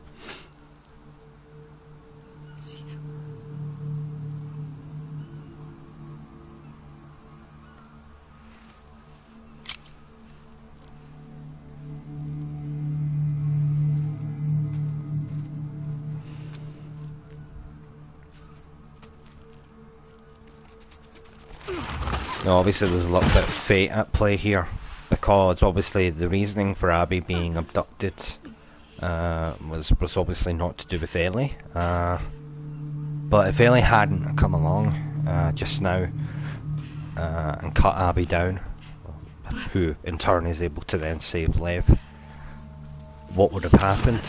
Now obviously there's a little bit of fate at play here, because obviously the reasoning for Abby being abducted was obviously not to do with Ellie. But if Ellie hadn't come along just now and cut Abby down, who in turn is able to then save Lev, what would have happened?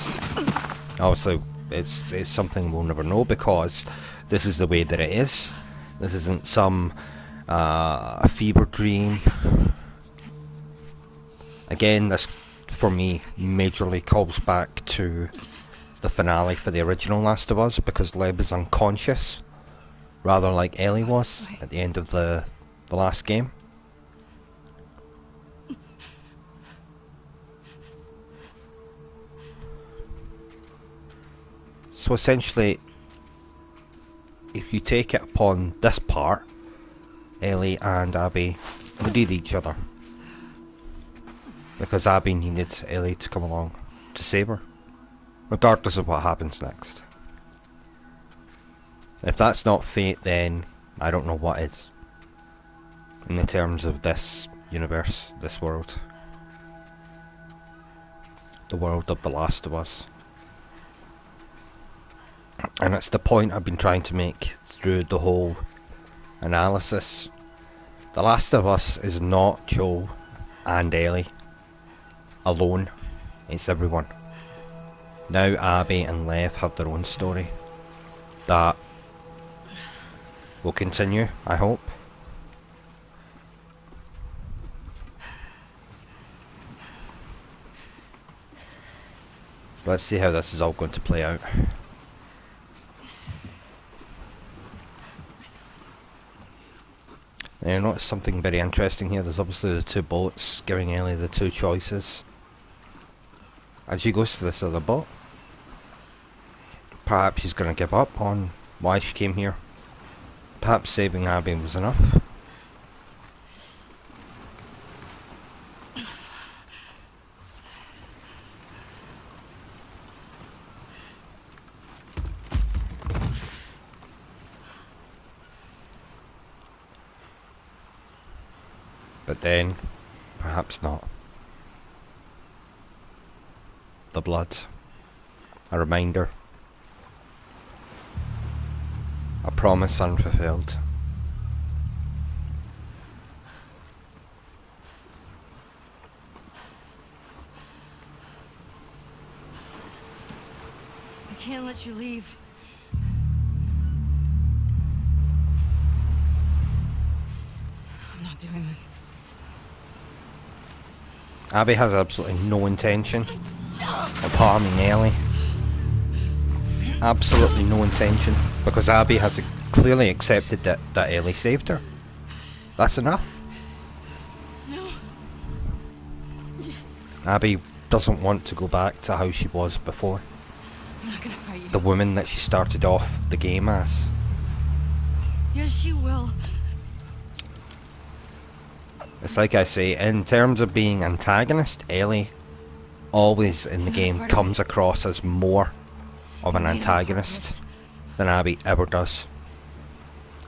Obviously it's something we'll never know, because this is the way that it is. This isn't some a fever dream. Again, this for me majorly calls back to the finale for the original Last of Us, because Lev is unconscious, rather like Ellie was at the end of the last game. So essentially, if you take it upon this part, Ellie and Abby needed each other, because Abby needed Ellie to come along to save her, regardless of what happens next. If that's not fate, then I don't know what is, in the terms of this universe, this world. The world of The Last of Us. And it's the point I've been trying to make through the whole analysis. The Last of Us is not Joel and Ellie alone, it's everyone. Now Abby and Lev have their own story that will continue, I hope. So let's see how this is all going to play out. Now you notice something very interesting here. There's obviously the two boats, giving Ellie the two choices as she goes to this other boat. Perhaps she's going to give up on why she came here. Perhaps saving Abby was enough. But then, perhaps not. The blood. A reminder. A promise unfulfilled. I can't let you leave. I'm not doing this. Abby has absolutely no intention of harming Ellie. Absolutely no intention, because Abby has clearly accepted that Ellie saved her. That's enough. No. Abby doesn't want to go back to how she was before. I'm not gonna fight you. The woman that she started off the game as. Yes, you will. It's like I say, in terms of being antagonist, Ellie always in the game comes across as more of an antagonist than Abby ever does.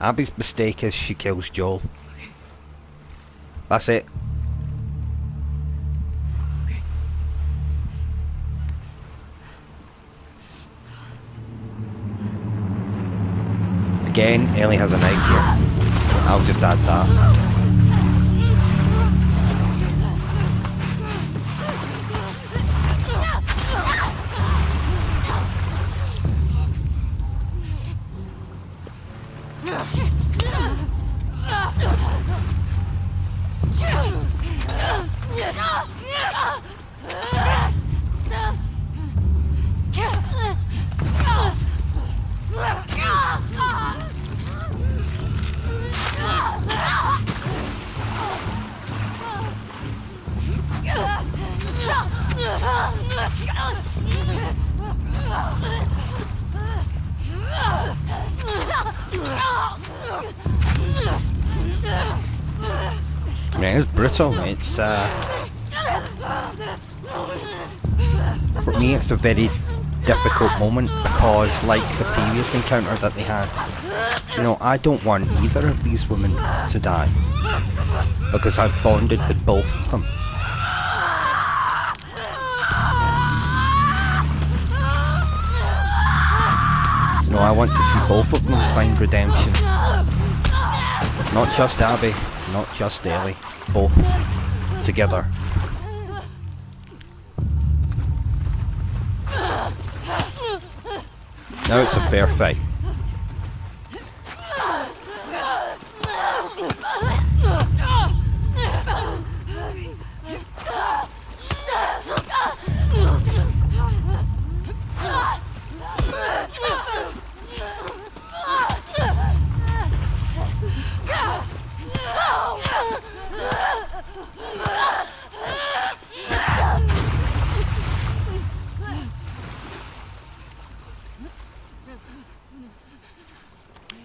Abby's mistake is she kills Joel. That's it. Again, Ellie has a knife here. I'll just add that. Yeah, it's brutal. It's for me, it's a very difficult moment because, like the previous encounter that they had, you know, I don't want either of these women to die because I've bonded with both of them. No, I want to see both of them find redemption. Not just Abby, not just Ellie, both together. Now it's a fair fight.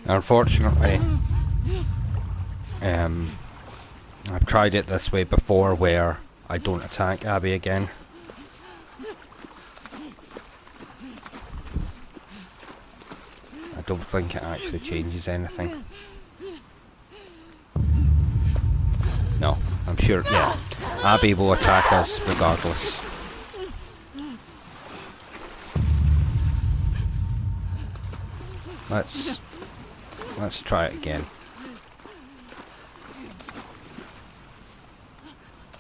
Unfortunately, I've tried it this way before where I don't attack Abby again. I don't think it actually changes anything. No, I'm sure, yeah. Abby will attack us regardless. Let's try it again.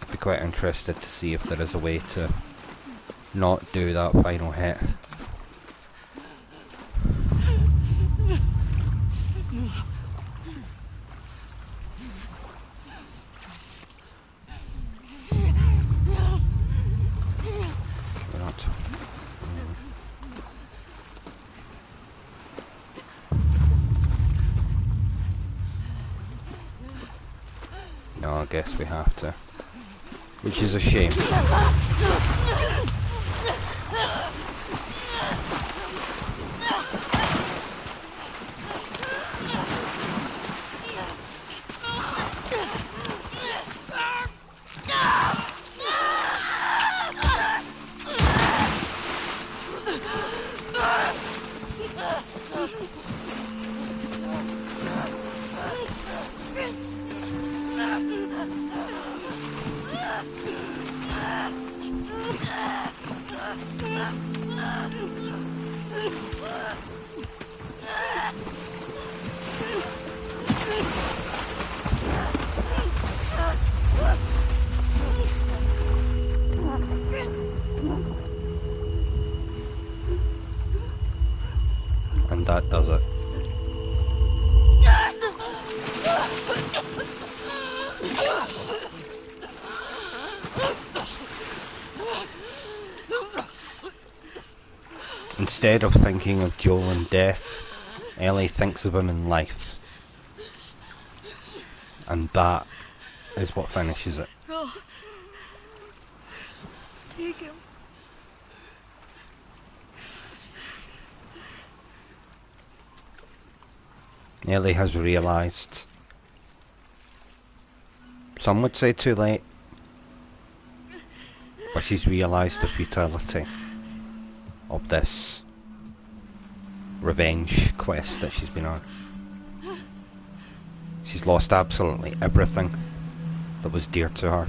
I'd be quite interested to see if there is a way to not do that final hit. We're not. No, I guess we have to. Which is a shame. And that does it. Instead of thinking of Joel in death, Ellie thinks of him in life. And that is what finishes it. No. Just take him. Ellie has realised, some would say too late, but she's realised the futility of this revenge quest that she's been on. She's lost absolutely everything that was dear to her.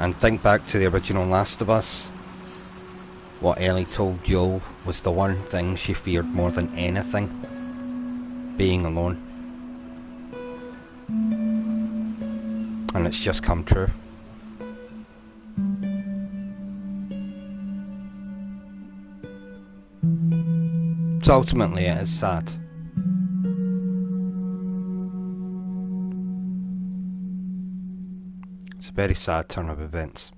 And think back to the original Last of Us, what Ellie told Joel was the one thing she feared more than anything, being alone. And it's just come true. So ultimately it is sad. It's a very sad turn of events.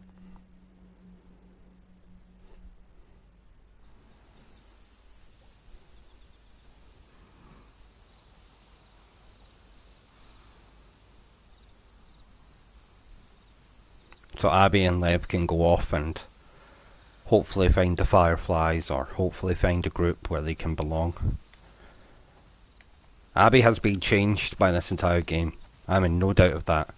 So Abby and Lev can go off and hopefully find the Fireflies, or hopefully find a group where they can belong. Abby has been changed by this entire game. I'm in no doubt of that.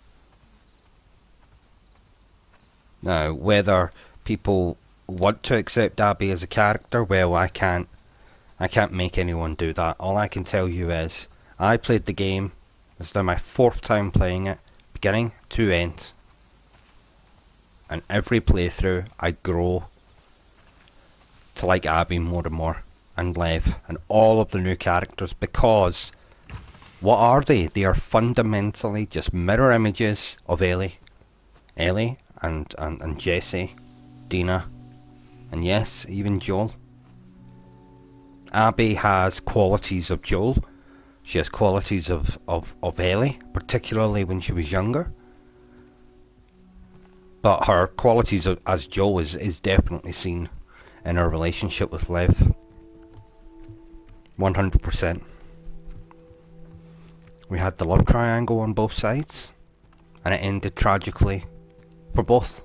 Now, whether people want to accept Abby as a character, well, I can't make anyone do that. All I can tell you is, I played the game. It's now my 4th time playing it, beginning to end. And every playthrough, I grow to like Abby more and more, and Lev, and all of the new characters, because what are they? They are fundamentally just mirror images of Ellie. Ellie and Jesse, Dina, and yes, even Joel. Abby has qualities of Joel. She has qualities of Ellie, particularly when she was younger. But her qualities as Joel is definitely seen in her relationship with Lev. 100%. We had the love triangle on both sides, and it ended tragically for both.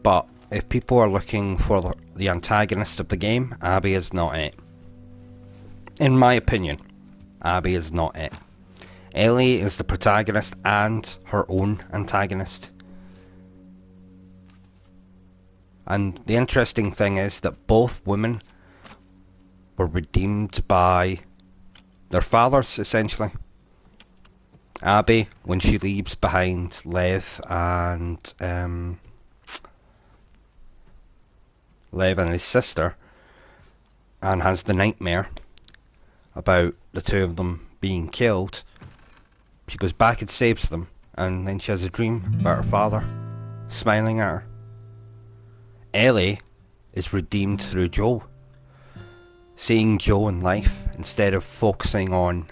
But if people are looking for the antagonist of the game, Abby is not it. In my opinion, Abby is not it. Ellie is the protagonist and her own antagonist. And the interesting thing is that both women were redeemed by their fathers, essentially. Abby, when she leaves behind Lev and his sister, and has the nightmare about the two of them being killed, she goes back and saves them, and then she has a dream about her father smiling at her. Ellie is redeemed through Joel, seeing Joel in life instead of focusing on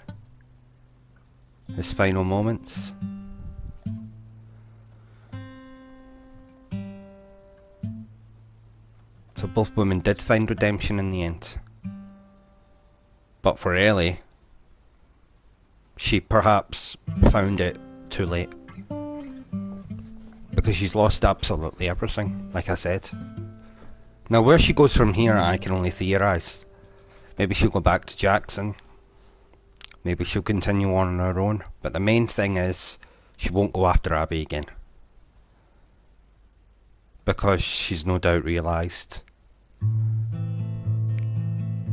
his final moments. So both women did find redemption in the end. But for Ellie, she perhaps found it too late. Because she's lost absolutely everything, like I said. Now where she goes from here, I can only theorise. Maybe she'll go back to Jackson. Maybe she'll continue on her own. But the main thing is, she won't go after Abby again. Because she's no doubt realised.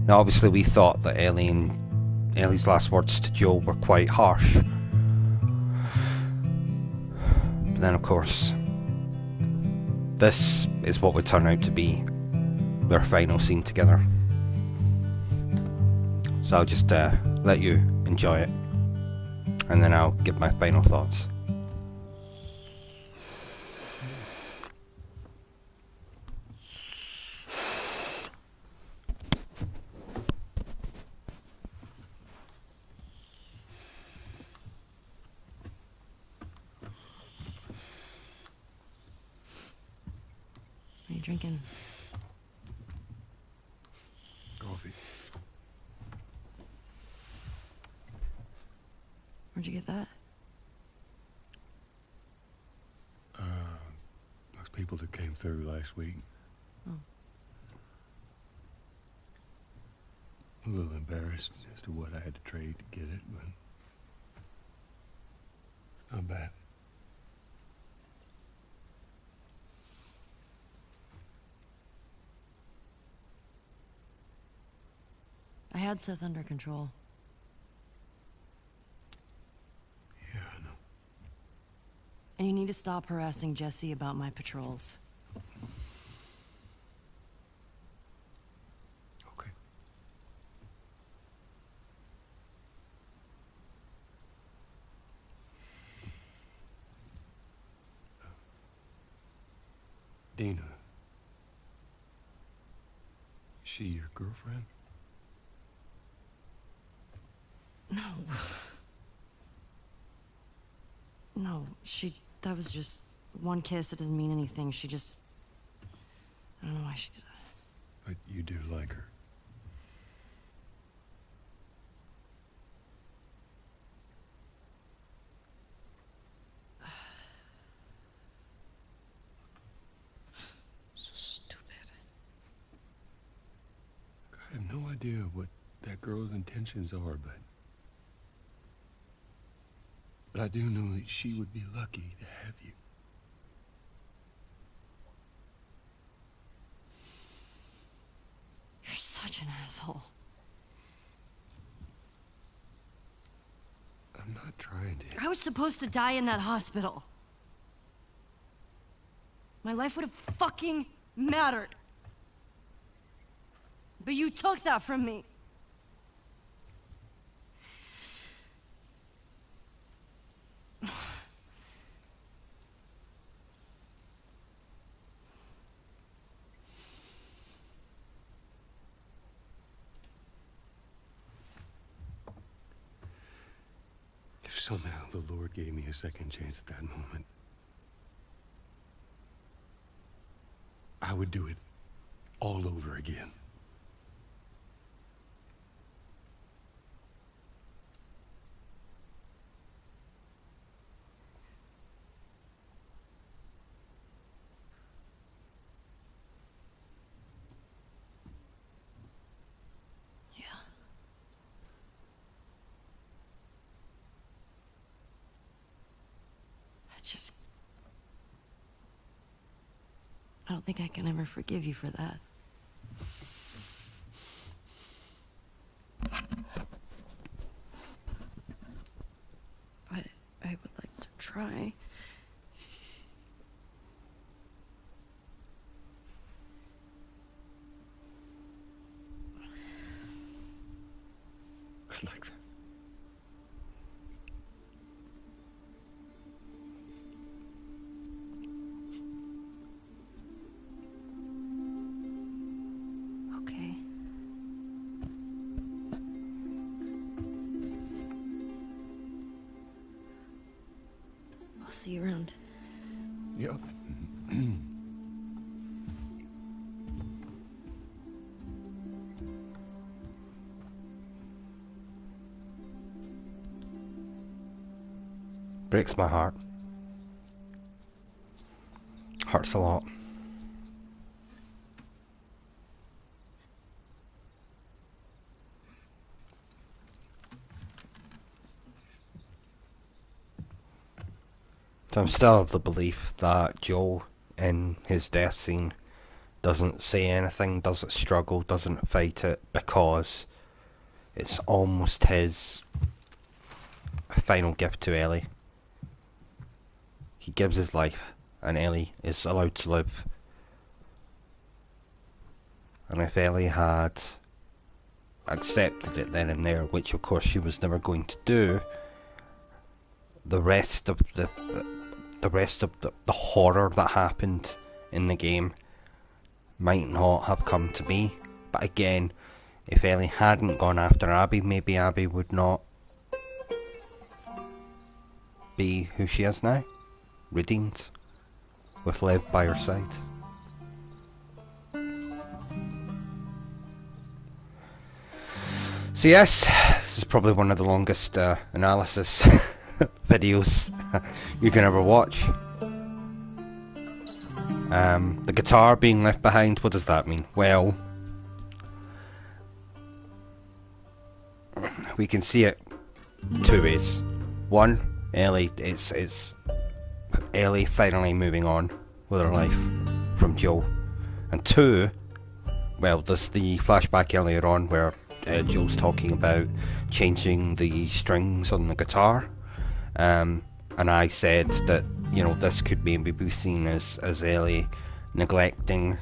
Now obviously we thought that Ellie's last words to Joel were quite harsh. But then of course, this is what would turn out to be their final scene together. So I'll just let you enjoy it, and then I'll give my final thoughts. What are you drinking? Coffee. Where'd you get that? Those people that came through last week. Oh. A little embarrassed as to what I had to trade to get it, but it's not bad. I had Seth under control. Yeah, I know. And you need to stop harassing Jesse about my patrols. Okay. Dina. Is she your girlfriend? No. No, that was just one kiss. It doesn't mean anything. She just... I don't know why she did that. But you do like her. So stupid. I have no idea what that girl's intentions are, but I do know that she would be lucky to have you. You're such an asshole. I'm not trying to. I was supposed to die in that hospital. My life would have fucking mattered. But you took that from me. If somehow the Lord gave me a second chance at that moment, I would do it all over again. I don't think I can ever forgive you for that. But I would like to try. I'd like that. Okay. I'll see you around. Yep. Breaks my heart. Hurts a lot. So I'm still of the belief that Joe, in his death scene, doesn't say anything, doesn't struggle, doesn't fight it, because it's almost his final gift to Ellie. He gives his life, and Ellie is allowed to live. And if Ellie had accepted it then and there, which of course she was never going to do, the rest of the horror that happened in the game might not have come to be. But again, if Ellie hadn't gone after Abby, maybe Abby would not be who she is now, redeemed, with Liv by her side. So yes, this is probably one of the longest analysis videos you can ever watch. The guitar being left behind, what does that mean? Well, we can see it two ways. One, Ellie, it's Ellie finally moving on with her life from Joe. And two, well, there's the flashback earlier on where Joe's talking about changing the strings on the guitar. and I said that, you know, this could maybe be seen as Ellie neglecting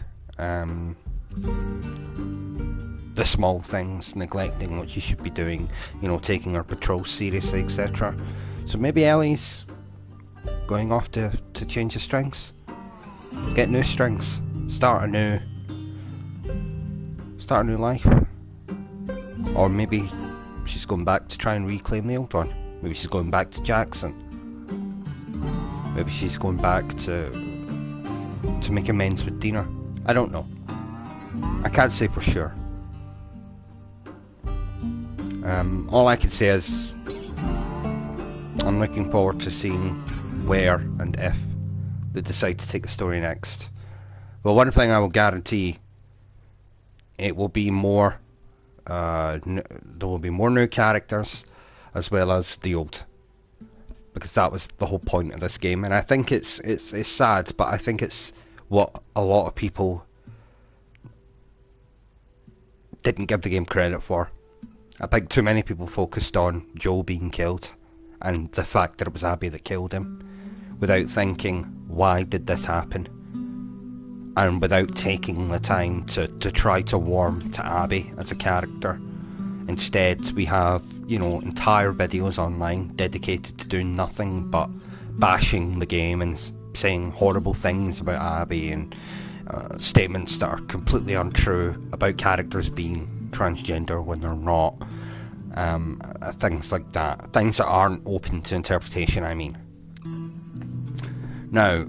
the small things, neglecting what she should be doing, you know, taking her patrol seriously, etc. So maybe Ellie's going off to change the strings, get new strings, start a new life. Or maybe she's going back to try and reclaim the old one. Maybe she's going back to Jackson. Maybe she's going back to make amends with Dina. I don't know. I can't say for sure. All I can say is I'm looking forward to seeing where and if they decide to take the story next. Well, one thing I will guarantee, it will be more. There will be more new characters, as well as the old, because that was the whole point of this game. And I think it's sad, but I think it's what a lot of people didn't give the game credit for. I think too many people focused on Joel being killed and the fact that it was Abby that killed him, without thinking, why did this happen? And without taking the time to try to warm to Abby as a character. Instead, we have, you know, entire videos online dedicated to doing nothing but bashing the game and saying horrible things about Abby, and statements that are completely untrue about characters being transgender when they're not. Things like that. Things that aren't open to interpretation, I mean. Now,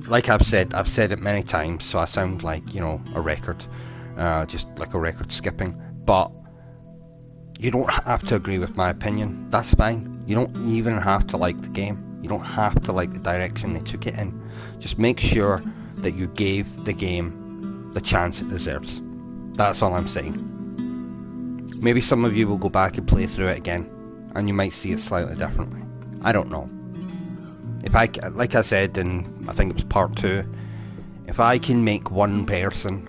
like I've said it many times, so I sound like, you know, a record, just like a record skipping, but you don't have to agree with my opinion, that's fine. You don't even have to like the game, you don't have to like the direction they took it in. Just make sure that you gave the game the chance it deserves. That's all I'm saying. Maybe some of you will go back and play through it again, and you might see it slightly differently. I don't know. If like I said in, I think it was part 2, if I can make one person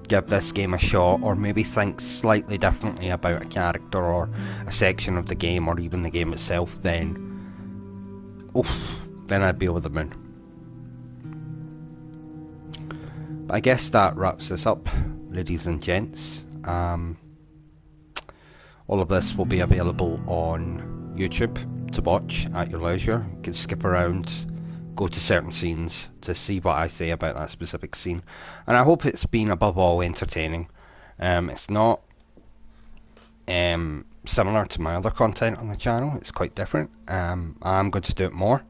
give this game a shot, or maybe think slightly differently about a character or a section of the game, or even the game itself, then I'd be over the moon. But I guess that wraps this up, ladies and gents. All of this will be available on YouTube to watch at your leisure. You can skip around, go to certain scenes to see what I say about that specific scene. And I hope it's been above all entertaining. It's not similar to my other content on the channel. It's quite different. I'm going to do it more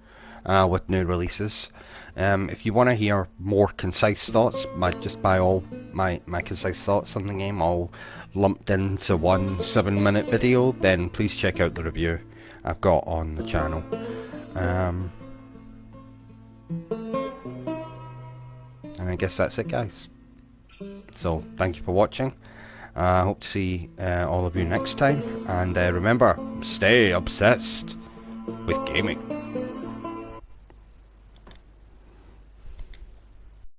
with new releases. If you want to hear more concise thoughts, my concise thoughts on the game all lumped into one 7-minute video, then please check out the review I've got on the channel. And I guess that's it, guys. So thank you for watching. I hope to see all of you next time, and remember, stay obsessed with gaming.